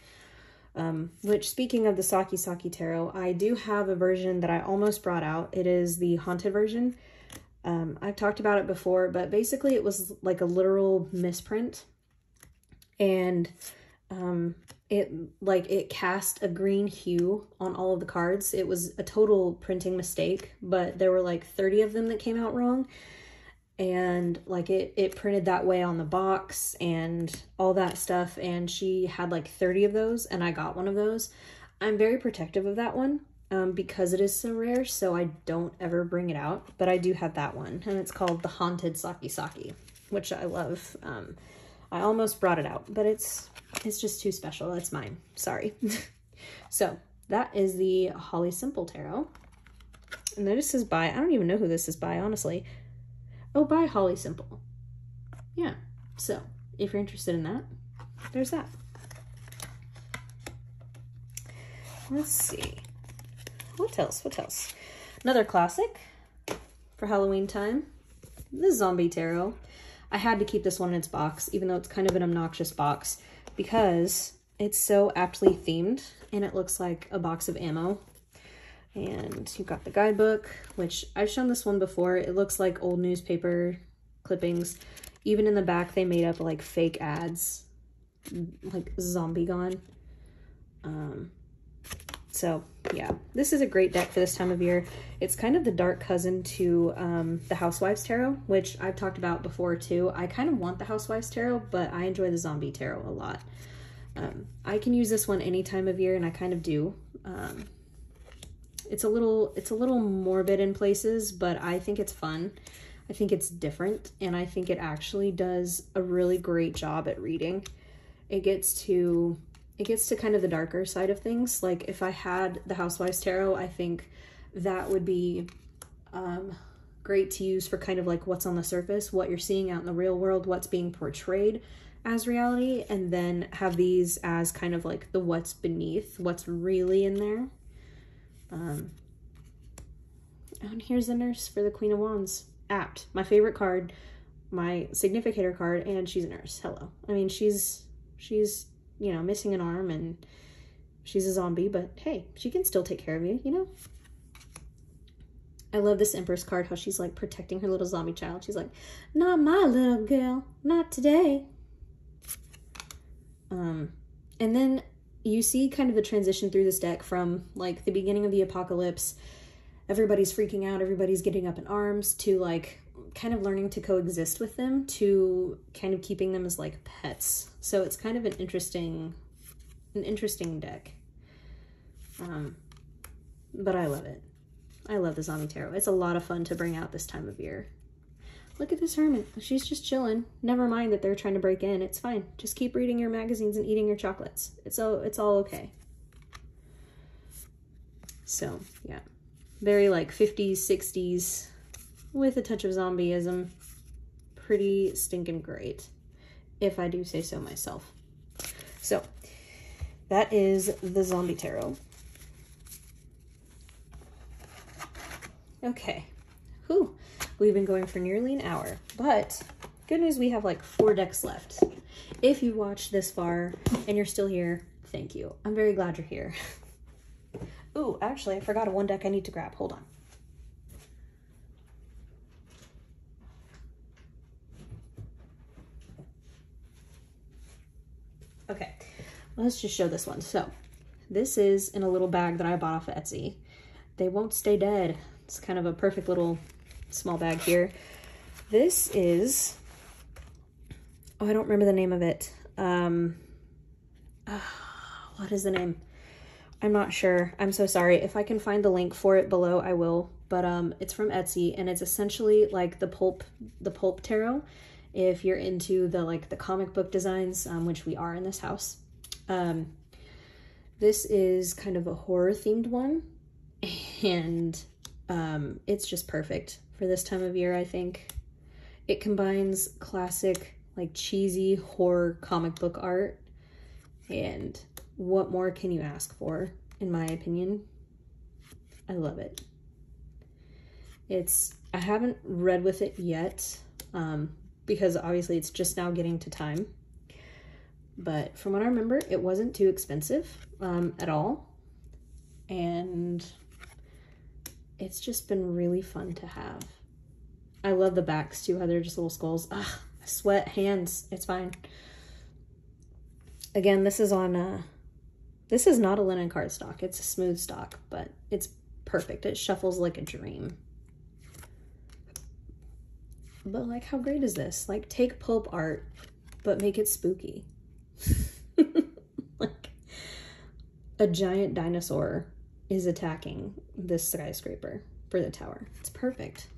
Which, speaking of the Saki Saki Tarot, I do have a version that I almost brought out. It is the haunted version. I've talked about it before, but basically it was like a literal misprint, and it cast a green hue on all of the cards. It was a total printing mistake, but there were like 30 of them that came out wrong, and like it printed that way on the box and all that stuff, and she had like 30 of those, and I got one of those. I'm very protective of that one because it is so rare, so I don't ever bring it out, but I do have that one, and it's called the Haunted Saki Saki, which I love. I almost brought it out, but it's just too special. It's mine. Sorry. So that is the Holly Simple Tarot. And this is by, I don't even know who this is by, honestly. Oh, by Holly Simple. Yeah. So if you're interested in that, there's that. Let's see. What else? What else? Another classic for Halloween time. The Zombie Tarot. I had to keep this one in its box, even though it's kind of an obnoxious box, because it's so aptly themed, and it looks like a box of ammo. And you've got the guidebook, which I've shown this one before. It looks like old newspaper clippings. Even in the back, they made up like fake ads, like Zombie Gone. So yeah, this is a great deck for this time of year. It's kind of the dark cousin to the Housewives Tarot, which I've talked about before too. I kind of want the Housewives Tarot, but I enjoy the Zombie Tarot a lot. I can use this one any time of year, and I kind of do. It's a little morbid in places, but I think it's fun. I think it's different, and I think it actually does a really great job at reading. It gets to kind of the darker side of things. Like if I had the Housewives Tarot, I think that would be great to use for kind of like what's on the surface, what you're seeing out in the real world, what's being portrayed as reality, and then have these as kind of like the what's beneath, what's really in there. And here's the nurse for the Queen of Wands. Apt. My favorite card, my significator card, and she's a nurse. Hello. I mean, she's you know, missing an arm and she's a zombie, but hey, she can still take care of you, you know? I love this Empress card, how she's like protecting her little zombie child. She's like, not my little girl, not today. And then you see kind of the transition through this deck from like the beginning of the apocalypse, everybody's freaking out, everybody's getting up in arms, to like kind of learning to coexist with them, to kind of keeping them as like pets. So it's kind of an interesting deck. But I love it. I love the Zombie Tarot. It's a lot of fun to bring out this time of year. Look at this hermit. She's just chilling. Never mind that they're trying to break in. It's fine. Just keep reading your magazines and eating your chocolates. It's all okay. So, yeah. Very like 50s, 60s with a touch of zombieism. Pretty stinking great, if I do say so myself. So, that is the Zombie Tarot. Okay. Whew. We've been going for nearly an hour, but good news, we have like 4 decks left. If you watched this far and you're still here, thank you. I'm very glad you're here. Ooh, actually, I forgot one deck I need to grab. Hold on. Okay, let's just show this one. So, this is in a little bag that I bought off of Etsy. They won't stay dead. It's kind of a perfect little small bag here. This is, oh, I don't remember the name of it. What is the name? I'm not sure. I'm so sorry. If I can find the link for it below, I will. But it's from Etsy, and it's essentially like the pulp tarot. If you're into the comic book designs, which we are in this house. This is kind of a horror themed one, and it's just perfect for this time of year, I think. It combines classic, like cheesy horror comic book art, and what more can you ask for, in my opinion? I love it. I haven't read with it yet, because obviously it's just now getting to time. But from what I remember, it wasn't too expensive at all. And it's just been really fun to have. I love the backs too, how they're just little skulls. Ugh, I sweat hands. It's fine. Again, this is on, this is not a linen cardstock. It's a smooth stock, but it's perfect. It shuffles like a dream. But like, how great is this? Like, take pulp art, but make it spooky. Like, a giant dinosaur is attacking this skyscraper for the tower. It's perfect.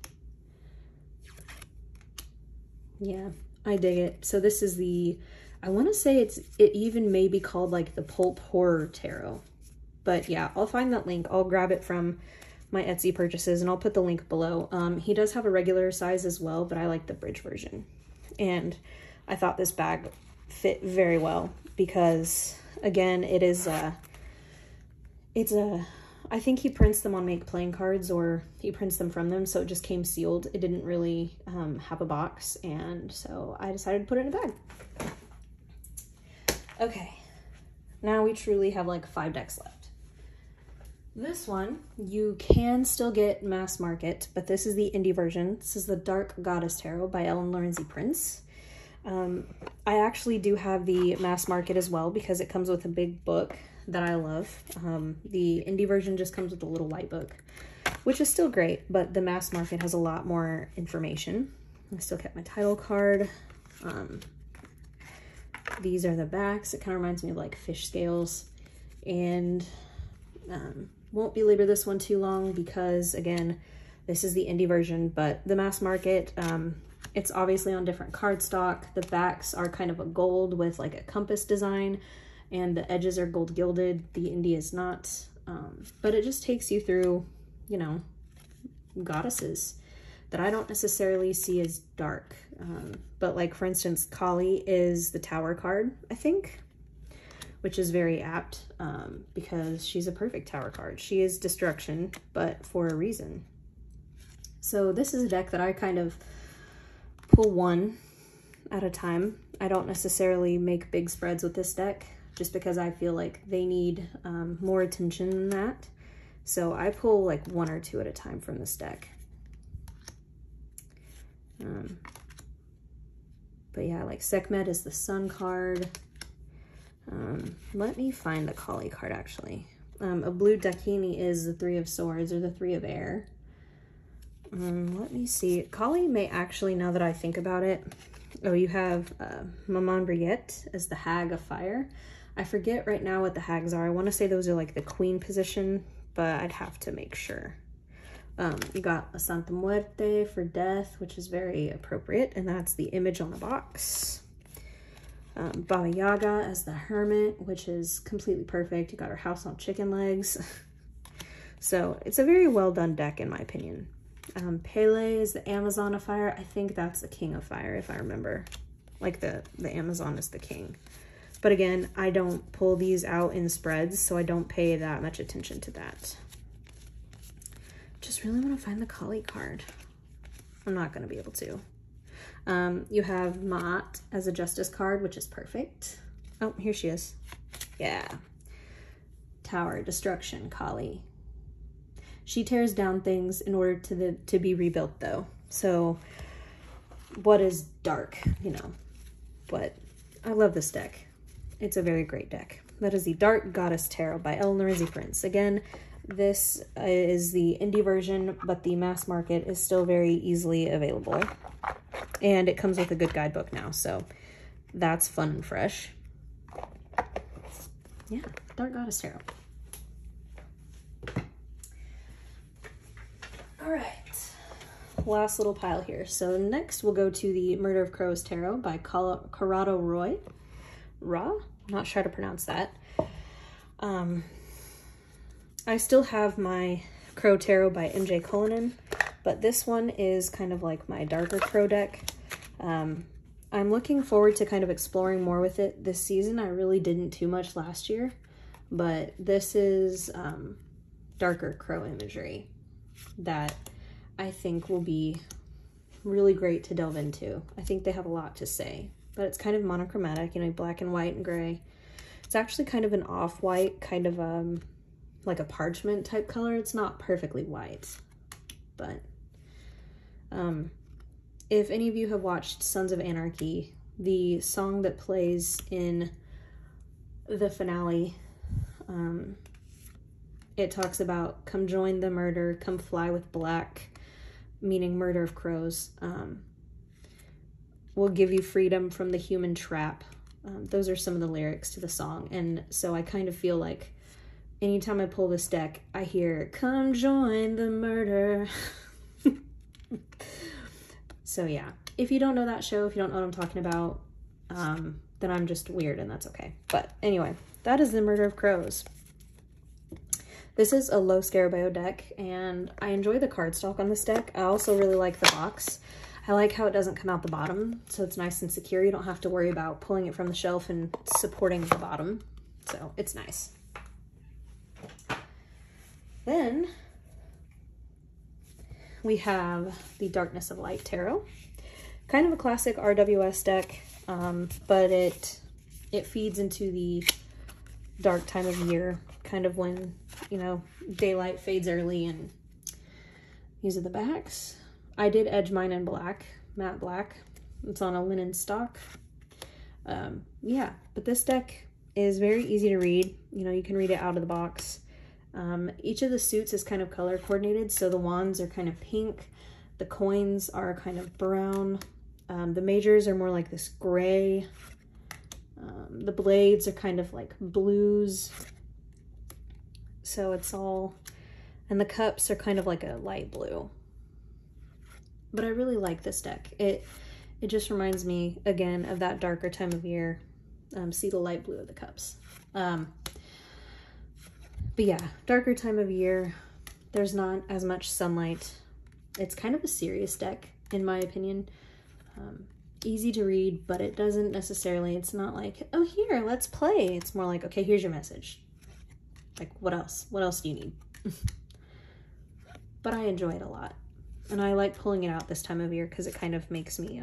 Yeah, I dig it. So this is the, I want to say it even may be called like the Pulp Horror Tarot. But yeah, I'll find that link. I'll grab it from my Etsy purchases and I'll put the link below. He does have a regular size as well, but I like the bridge version. And I thought this bag fit very well because, again, it is I think he prints them on Make Playing cards, or he prints them from them, so it just came sealed. It didn't really have a box, and so I decided to put it in a bag. Okay, now we truly have like 5 decks left. This one, you can still get mass market, but this is the indie version. This is the Dark Goddess Tarot by Ellen Lorenzi Prince. I actually do have the mass market as well because it comes with a big book that I love. The indie version just comes with a little white book, which is still great, but the mass market has a lot more information. I still kept my title card. These are the backs. It kind of reminds me of like fish scales, and won't belabor this one too long because, again, this is the indie version, but the mass market, it's obviously on different cardstock. The backs are kind of a gold with like a compass design, and the edges are gold gilded. The indie is not, but it just takes you through, you know, goddesses that I don't necessarily see as dark. But like, for instance, Kali is the Tower card, I think, which is very apt because she's a perfect Tower card. She is destruction, but for a reason. So this is a deck that I kind of pull one at a time. I don't necessarily make big spreads with this deck just because I feel like they need more attention than that. So I pull like 1 or 2 at a time from this deck. But yeah, like Sekhmet is the Sun card. Let me find the Kali card actually. A blue Dakini is the 3 of Swords or the 3 of Air. Let me see. Kali may actually, now that I think about it, oh, you have Madamelydia as the Hag of Fire. I forget right now what the hags are. I want to say those are like the queen position, but I'd have to make sure. You got a Santa Muerte for death, which is very appropriate, and that's the image on the box. Baba Yaga as the Hermit, which is completely perfect. You got her house on chicken legs. So it's a very well done deck in my opinion. Pele is the Amazon of Fire. I think that's the King of Fire if I remember. Like the Amazon is the king. But again, I don't pull these out in spreads, so I don't pay that much attention to that. Just really want to find the Kali card. I'm not going to be able to. You have Ma'at as a Justice card, which is perfect. Oh, here she is. Yeah. Tower, Destruction, Kali. She tears down things in order to be rebuilt, though. So, what is dark, you know? But I love this deck. It's a very great deck. That is the Dark Goddess Tarot by Eleanor Izzy Prince. Again, this is the indie version, but the mass market is still very easily available. And it comes with a good guidebook now, so that's fun and fresh. Yeah, Dark Goddess Tarot. All right, last little pile here. So next we'll go to the Murder of Crows Tarot by Corrado Roy. I'm not sure how to pronounce that. I still have my Crow Tarot by MJ Cullinan, but this one is kind of like my darker crow deck. I'm looking forward to kind of exploring more with it this season. I really didn't too much last year, but this is darker crow imagery that I think will be really great to delve into. I think they have a lot to say, but it's kind of monochromatic, you know, black and white and gray. It's actually kind of an off-white, kind of like a parchment type color. It's not perfectly white, but if any of you have watched Sons of Anarchy, the song that plays in the finale, it talks about come join the murder, come fly with black, meaning murder of crows. We'll give you freedom from the human trap. Those are some of the lyrics to the song. And so I kind of feel like anytime I pull this deck, I hear, come join the murder. So yeah, if you don't know that show, if you don't know what I'm talking about, then I'm just weird and that's okay. But anyway, that is the Murder of Crows. This is a low Scarabeo deck, and I enjoy the cardstock on this deck. I also really like the box. I like how it doesn't come out the bottom, so it's nice and secure. You don't have to worry about pulling it from the shelf and supporting the bottom. So it's nice. Then we have the Darkness of Light Tarot. Kind of a classic RWS deck, but it feeds into the dark time of year, kind of when, you know, daylight fades early. And these are the backs. I did edge mine in black, matte black. It's on a linen stock. Yeah, but this deck is very easy to read. You know, you can read it out of the box. Each of the suits is kind of color coordinated. So the wands are kind of pink. The coins are kind of brown. The majors are more like this gray. The blades are kind of like blues. So it's all, and the cups are kind of like a light blue. But I really like this deck. It just reminds me again of that darker time of year. See the light blue of the cups. But yeah, darker time of year. There's not as much sunlight. It's kind of a serious deck, in my opinion. Easy to read, but it doesn't necessarily, it's not like, oh, here, let's play. It's more like, okay, here's your message. Like, what else? What else do you need? But I enjoy it a lot. And I like pulling it out this time of year because it kind of makes me,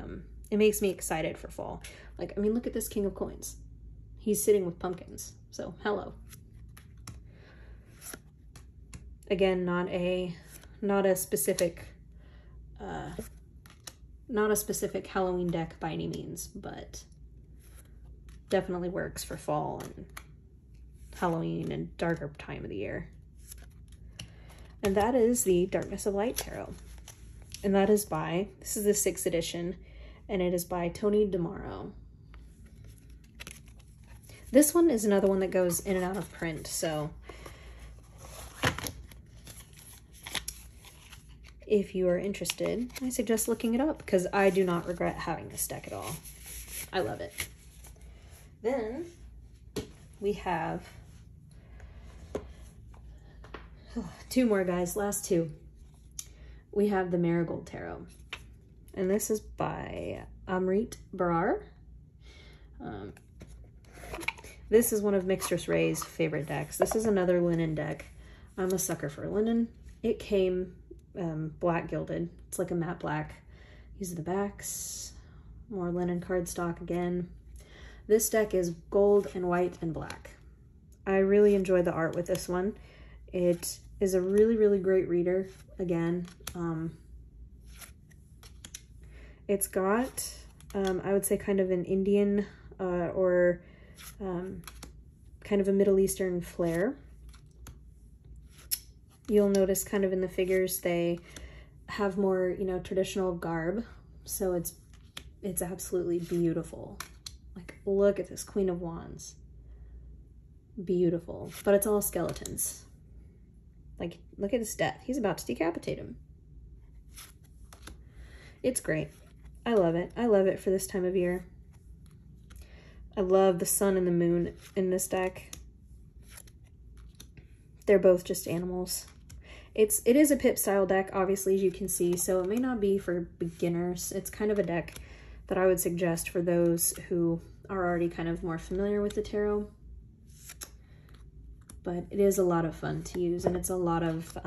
it makes me excited for fall. Like, I mean, look at this King of Coins. he's sitting with pumpkins. So hello. Again, not a specific Halloween deck by any means, but definitely works for fall and Halloween and darker time of the year. And that is the Darkness of Light Tarot. And that is by, this is the 6th edition, and it is by Tony DeMauro. This one is another one that goes in and out of print, so if you are interested, I suggest looking it up, because I do not regret having this deck at all. I love it. Then we have 2 more, guys, last 2. We have the Marigold Tarot, and this is by Amrit Barar. This is one of Mistress Ray's favorite decks. This is another linen deck. I'm a sucker for linen. It came black gilded. It's like a matte black. These are the backs. More linen cardstock again. This deck is gold and white and black. I really enjoy the art with this one. It is a really, really great reader. Again, it's got, I would say, kind of an Indian or kind of a Middle Eastern flair. You'll notice kind of in the figures they have more, you know, traditional garb, so it's absolutely beautiful. Like, look at this Queen of Wands. Beautiful. But it's all skeletons. Like, look at his death. He's about to decapitate him. It's great. I love it. I love it for this time of year. I love the sun and the moon in this deck. They're both just animals. It is a pip style deck, obviously, as you can see, so it may not be for beginners. It's kind of a deck that I would suggest for those who are already kind of more familiar with the tarot. But it is a lot of fun to use, and it's a lot of,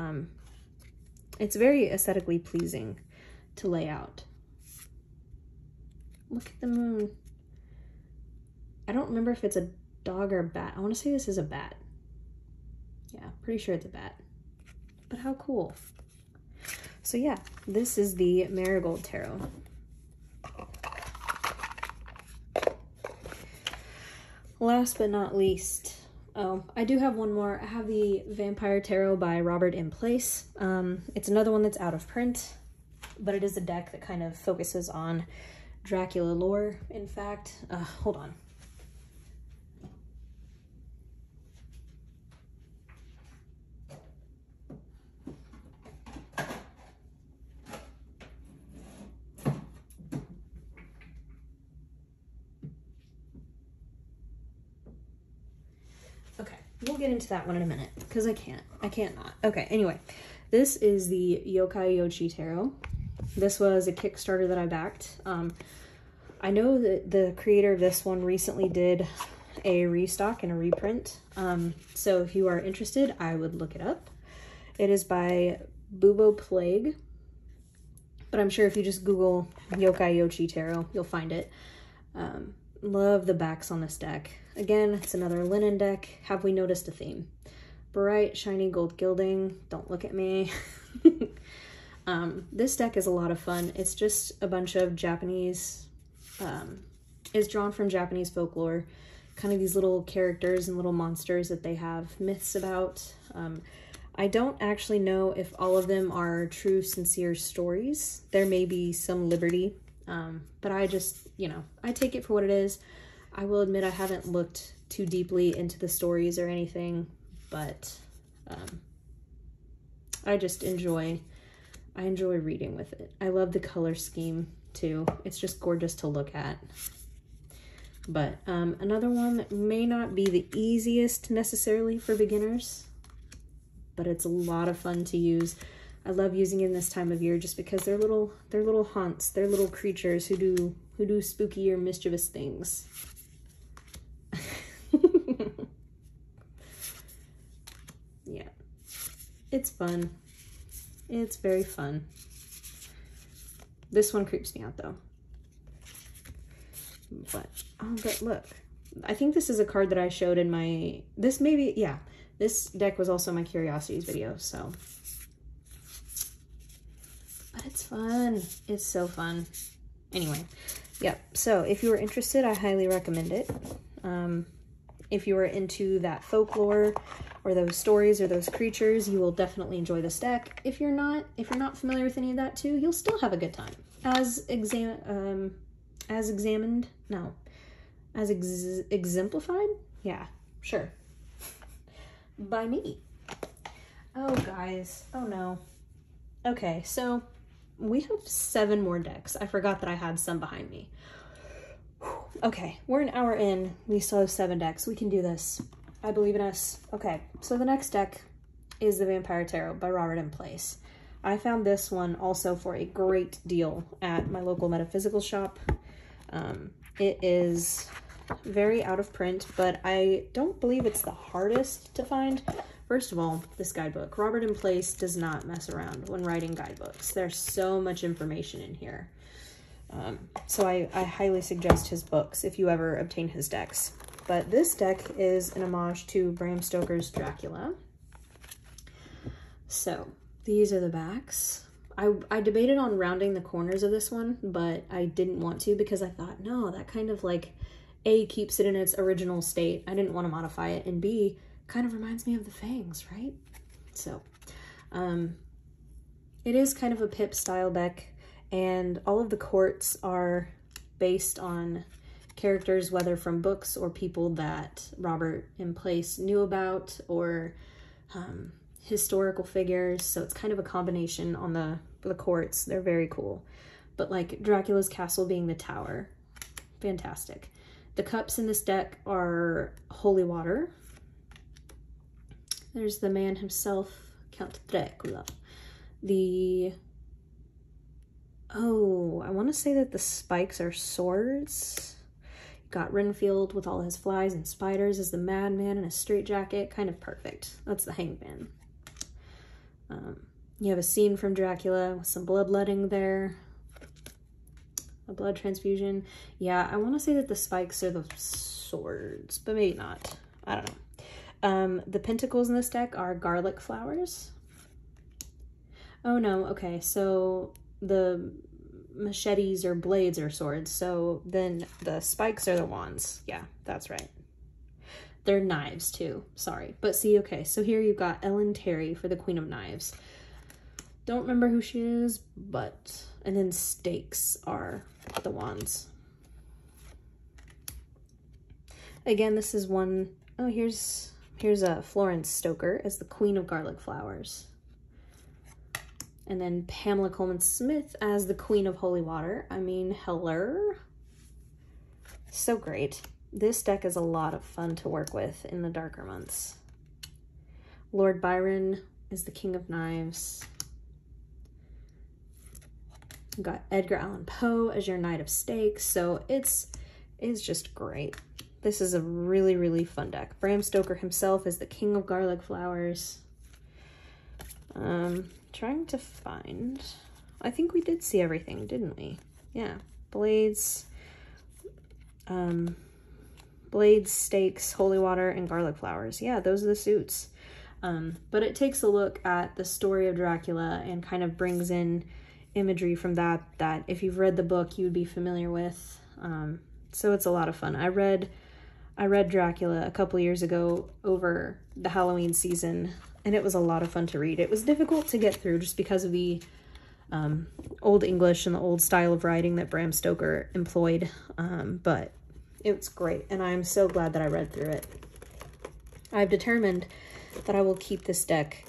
it's very aesthetically pleasing to lay out. Look at the moon. I don't remember if it's a dog or a bat. I want to say this is a bat. Yeah, pretty sure it's a bat. But how cool. So yeah, this is the Marigold Tarot. Last but not least, oh, I do have one more. I have the Vampire Tarot by Robert M. Place. It's another one that's out of print, but it is a deck that kind of focuses on Dracula lore, in fact. Hold on. We'll get into that one in a minute, because I can't not. Okay, anyway, this is the Yokai Yochi Tarot. This was a Kickstarter that I backed. I know that the creator of this one recently did a restock and a reprint. So if you are interested, I would look it up. It is by Bubo Plague, but I'm sure if you just Google Yokai Yochi Tarot, you'll find it. Love the backs on this deck. Again, it's another linen deck. Have we noticed a theme? Bright, shiny gold gilding. Don't look at me. This deck is a lot of fun. It's just a bunch of Japanese, it's drawn from Japanese folklore. Kind of these little characters and little monsters that they have myths about. I don't actually know if all of them are true, sincere stories. There may be some liberty. But I just, you know, I take it for what it is. I will admit I haven't looked too deeply into the stories or anything, but I just enjoy reading with it. I love the color scheme too. It's just gorgeous to look at. But another one may not be the easiest necessarily for beginners, but it's a lot of fun to use. I love using it this time of year just because they're little haunts. They're little creatures who do spooky or mischievous things. Yeah. It's fun. It's very fun. This one creeps me out though. But look, I think this is a card that I showed in my, this deck was also my curiosities video, so. But it's fun. It's so fun. Anyway, yep. So if you were interested, I highly recommend it. If you are into that folklore or those stories or those creatures, you will definitely enjoy this deck. If you're not familiar with any of that too, you'll still have a good time. As exemplified? Yeah, sure. By me. Oh, guys. Oh, no. Okay, so we have 7 more decks. I forgot that I had some behind me. Okay, we're an hour in. We still have 7 decks. We can do this. I believe in us. Okay, so the next deck is the Vampire Tarot by Robert M. Place. I found this one also for a great deal at my local metaphysical shop. It is very out of print, but I don't believe it's the hardest to find. First of all, this guidebook. Robert M. Place does not mess around when writing guidebooks. There's so much information in here. So I highly suggest his books if you ever obtain his decks. But this deck is an homage to Bram Stoker's Dracula. So these are the backs. I debated on rounding the corners of this one, but I didn't want to because I thought, no, that kind of like, A, keeps it in its original state. I didn't want to modify it, and B, kind of reminds me of the Fangs, right? So, it is kind of a Pip style deck, and all of the courts are based on characters, whether from books or people that Robert M. Place knew about, or historical figures. So it's kind of a combination on the courts. They're very cool. But like Dracula's castle being the tower, fantastic. The cups in this deck are holy water. There's the man himself, Count Dracula. I want to say that the spikes are swords. You got Renfield with all his flies and spiders as the madman in a straitjacket. Kind of perfect. That's the hangman. You have a scene from Dracula with some bloodletting there. A blood transfusion. Yeah, I want to say that the spikes are the swords, but maybe not. I don't know. The pentacles in this deck are garlic flowers. Oh no, okay, so the machetes or blades are swords, so then the spikes are the wands. Yeah, that's right. They're knives too, sorry. But see, okay, so here you've got Ellen Terry for the Queen of Knives. Don't remember who she is, but... And then stakes are the wands. Again, this is one... Oh, here's a Florence Stoker as the Queen of Garlic Flowers. And then Pamela Coleman Smith as the Queen of Holy Water. I mean, hello. So great. This deck is a lot of fun to work with in the darker months. Lord Byron is the King of Knives. You've got Edgar Allan Poe as your Knight of Stakes. So it's just great. This is a really, really fun deck. Bram Stoker himself is the King of Garlic Flowers. Trying to find... I think we did see everything, didn't we? Yeah. Blades, stakes, holy water, and garlic flowers. Yeah, those are the suits. But it takes a look at the story of Dracula and kind of brings in imagery from that if you've read the book, you would be familiar with. So it's a lot of fun. I read Dracula a couple years ago over the Halloween season, and it was a lot of fun to read. It was difficult to get through just because of the Old English and the old style of writing that Bram Stoker employed, but it was great, and I'm so glad that I read through it. I've determined that I will keep this deck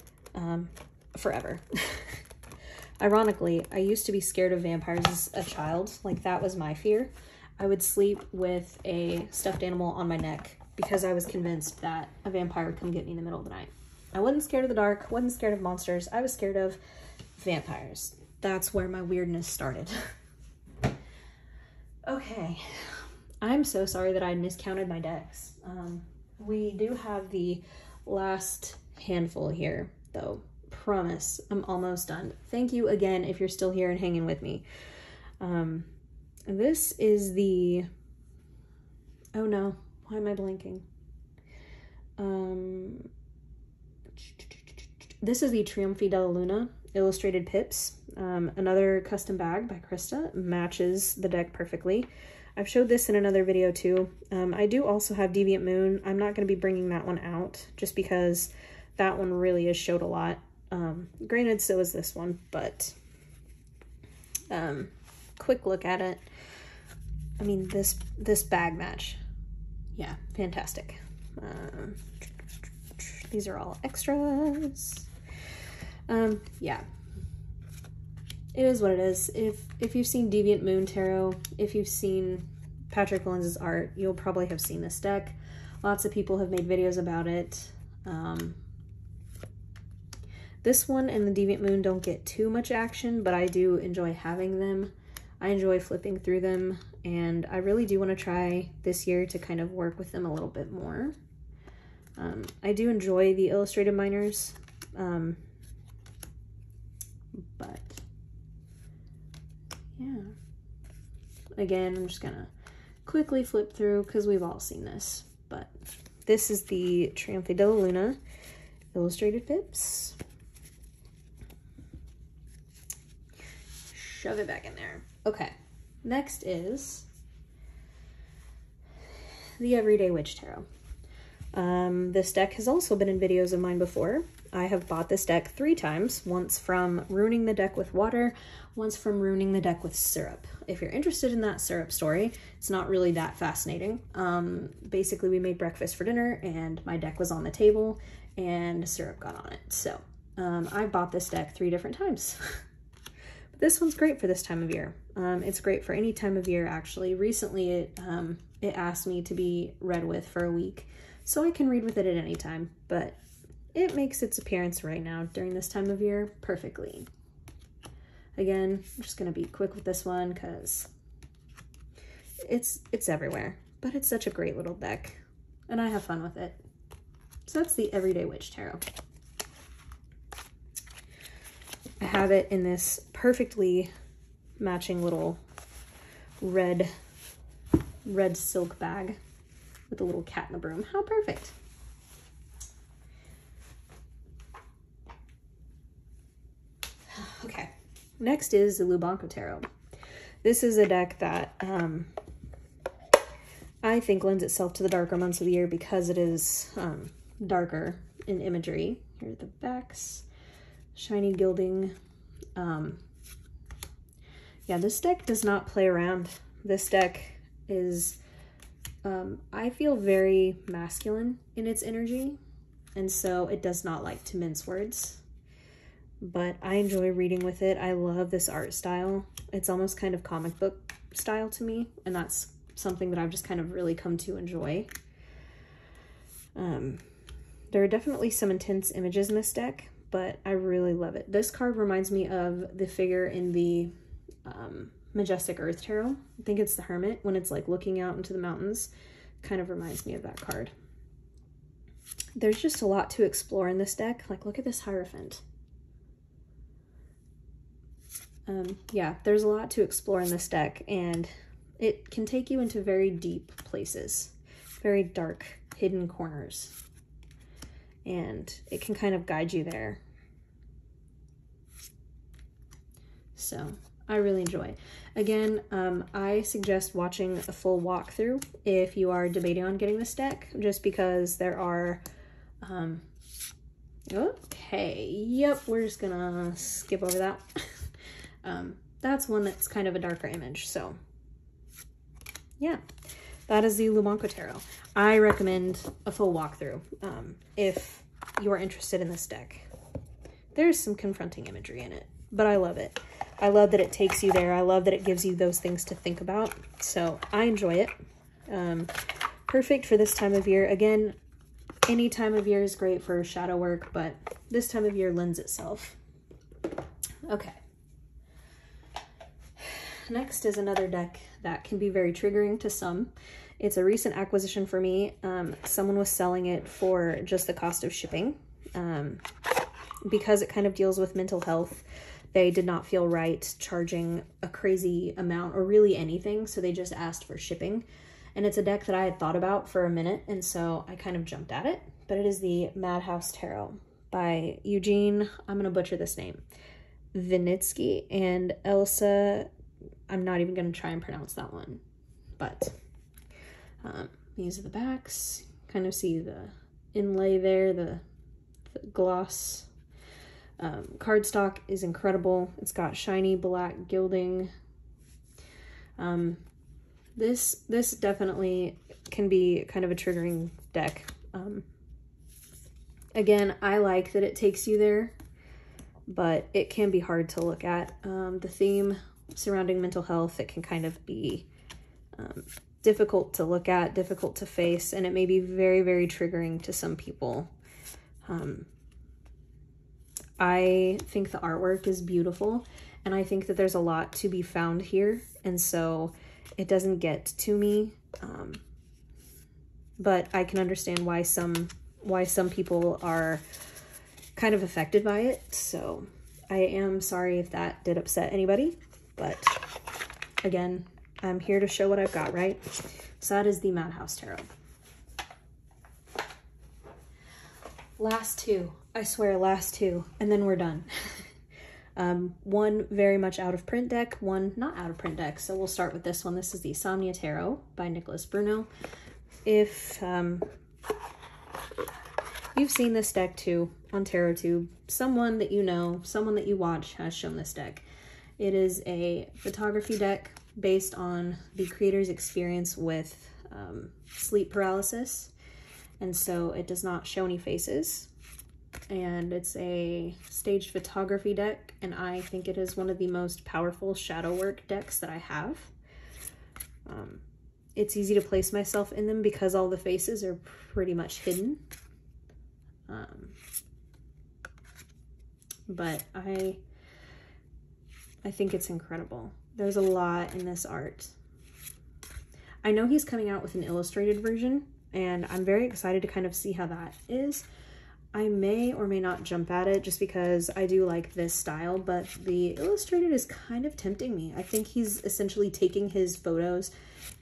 forever. Ironically, I used to be scared of vampires as a child. Like, that was my fear. I would sleep with a stuffed animal on my neck because I was convinced that a vampire would come get me in the middle of the night. I wasn't scared of the dark, wasn't scared of monsters. I was scared of vampires. That's where my weirdness started. Okay. I'm so sorry that I miscounted my decks. We do have the last handful here, though. Promise, I'm almost done. Thank you again if you're still here and hanging with me. This is the... Oh no, Why am I blanking? This is the Trionfi della Luna illustrated pips. Another custom bag by Krista, matches the deck perfectly. I've showed this in another video too. I do also have Deviant Moon. I'm not going to be bringing that one out just because that one really is showed a lot. Granted, so is this one, but quick look at it. I mean, this bag match, yeah, fantastic. These are all extras. Yeah, it is what it is. If you've seen Deviant Moon Tarot, if you've seen Patrick Lenz's art, you'll probably have seen this deck. Lots of people have made videos about it. This one and the Deviant Moon don't get too much action, but I do enjoy having them. I enjoy flipping through them, and I really do want to try this year to kind of work with them a little bit more. I do enjoy the illustrated minors, but yeah. Again, I'm just gonna quickly flip through because we've all seen this, but this is the Trionfi della Luna illustrated pips. Shove it back in there. Okay, next is the Everyday Witch Tarot. This deck has also been in videos of mine before. I have bought this deck 3 times, once from ruining the deck with water, once from ruining the deck with syrup. If you're interested in that syrup story, it's not really that fascinating. Basically, we made breakfast for dinner and my deck was on the table and syrup got on it. So I bought this deck 3 different times. But this one's great for this time of year. It's great for any time of year, actually. Recently, it asked me to be read with for a week, so I can read with it at any time, but it makes its appearance right now during this time of year perfectly. Again, I'm just gonna be quick with this one because it's everywhere, but it's such a great little deck and I have fun with it. So that's the Everyday Witch Tarot. I have it in this perfectly matching little red silk bag with a little cat in the broom. How perfect. Okay, next is the Lubanco Tarot. This is a deck that I think lends itself to the darker months of the year because it is darker in imagery. Here are the backs, shiny gilding. Yeah, this deck does not play around. This deck is, I feel, very masculine in its energy, and so it does not like to mince words. But I enjoy reading with it. I love this art style. It's almost kind of comic book style to me, and that's something that I've just kind of really come to enjoy. There are definitely some intense images in this deck, but I really love it. This card reminds me of the figure in the Majestic Earth Tarot. I think it's the Hermit, when it's like looking out into the mountains. Kind of reminds me of that card. There's just a lot to explore in this deck. Like, look at this Hierophant. Yeah, there's a lot to explore in this deck, and it can take you into very deep places, very dark, hidden corners, and it can kind of guide you there. So I really enjoy. Again, I suggest watching a full walkthrough if you are debating on getting this deck, just because there are, okay, yep, we're just gonna skip over that. That's one that's kind of a darker image, so yeah, that is the Lubanco Tarot. I recommend a full walkthrough if you are interested in this deck. There's some confronting imagery in it, but I love it. I love that it takes you there. I love that it gives you those things to think about, so I enjoy it. Perfect for this time of year. Again, any time of year is great for shadow work, but this time of year lends itself. Okay. Next is another deck that can be very triggering to some. It's a recent acquisition for me. Someone was selling it for just the cost of shipping. Because it kind of deals with mental health, they did not feel right charging a crazy amount or really anything, so they just asked for shipping. and it's a deck that I had thought about for a minute, and so I kind of jumped at it. But it is the Madhouse Tarot by Eugene, I'm gonna butcher this name, Vinitsky and Elsa. I'm not even gonna try and pronounce that one, but these are the backs. Kind of see the inlay there, the gloss. Cardstock is incredible. It's got shiny black gilding. This definitely can be kind of a triggering deck. Again, I like that it takes you there, but it can be hard to look at. The theme surrounding mental health, it can kind of be difficult to look at, difficult to face, and it may be very, very triggering to some people. I think the artwork is beautiful, and I think that there's a lot to be found here, and so it doesn't get to me, but I can understand why some people are kind of affected by it. So I am sorry if that did upset anybody, but again, I'm here to show what I've got, right? So that is the Madhouse Tarot. Last two, I swear, last two, and then we're done. One very much out of print deck, one not out of print deck. So we'll start with this one. This is the Somnia Tarot by Nicholas Bruno. If you've seen this deck too on TarotTube, someone that you know, someone that you watch has shown this deck. It is a photography deck based on the creator's experience with sleep paralysis. And so it does not show any faces. And it's a staged photography deck, and I think it is one of the most powerful shadow work decks that I have. It's easy to place myself in them because all the faces are pretty much hidden. But I think it's incredible. There's a lot in this art. I know he's coming out with an illustrated version, and I'm very excited to kind of see how that is. I may or may not jump at it just because I do like this style, but the illustrated is kind of tempting me. I think he's essentially taking his photos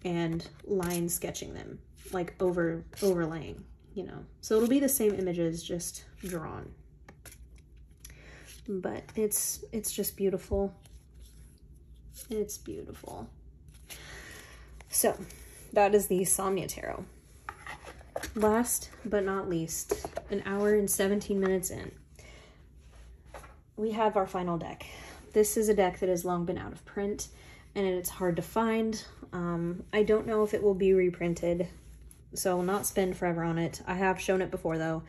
and line sketching them, like overlaying, you know. So it'll be the same images, just drawn. But it's just beautiful. It's beautiful. So that is the Somnia Tarot. Last but not least, an hour and 17 minutes in, we have our final deck. This is a deck that has long been out of print, and it's hard to find. I don't know if it will be reprinted, so I will not spend forever on it. I have shown it before, though.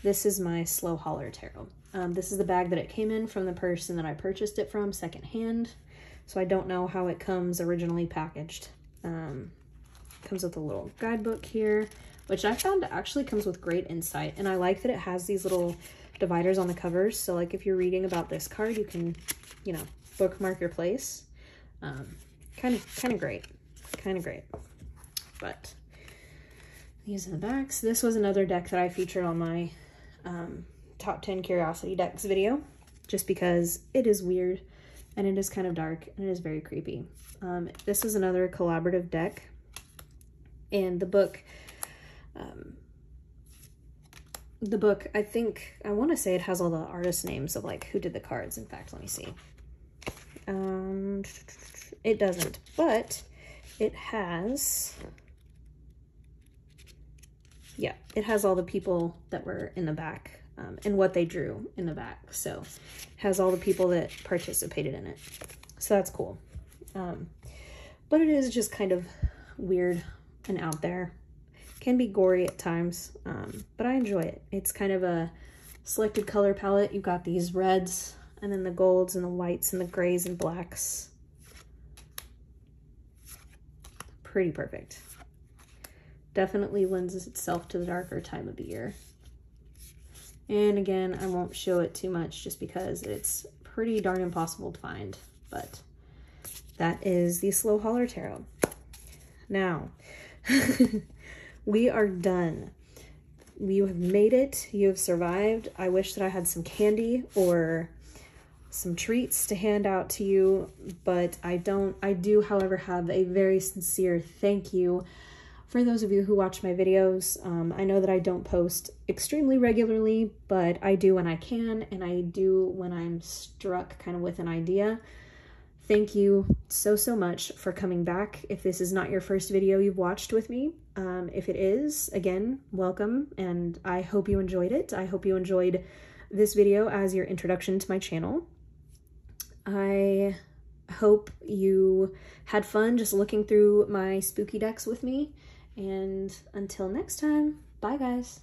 This is my Slow Holler Tarot. This is the bag that it came in from the person that I purchased it from secondhand, so I don't know how it comes originally packaged. Comes with a little guidebook here, which I found actually comes with great insight. And I like that it has these little dividers on the covers. So like if you're reading about this card, you can, you know, bookmark your place. Kind of great. But these are the backs. This was another deck that I featured on my top 10 curiosity decks video, just because it is weird and it is kind of dark and it is very creepy. This is another collaborative deck, and the book, I want to say it has all the artist names of like who did the cards. In fact, let me see. It doesn't, but it has, yeah, it has all the people that were in the back, and what they drew in the back. So it has all the people that participated in it. So that's cool. But it is just kind of weird and out there. Can be gory at times, but I enjoy it. It's kind of a selected color palette. You've got these reds, and then the golds and the whites and the grays and blacks. Pretty perfect. Definitely lends itself to the darker time of the year. And again, I won't show it too much just because it's pretty darn impossible to find, but that is the Slow Holler Tarot. Now, we are done. You have made it. You have survived. I wish that I had some candy or some treats to hand out to you, but I don't. I do, however, have a very sincere thank you. For those of you who watch my videos, I know that I don't post extremely regularly, but I do when I can, and I do when I'm struck kind of with an idea. Thank you so much for coming back. If this is not your first video you've watched with me, if it is, again, welcome, and I hope you enjoyed it. I hope you enjoyed this video as your introduction to my channel. I hope you had fun just looking through my spooky decks with me. And until next time, bye guys.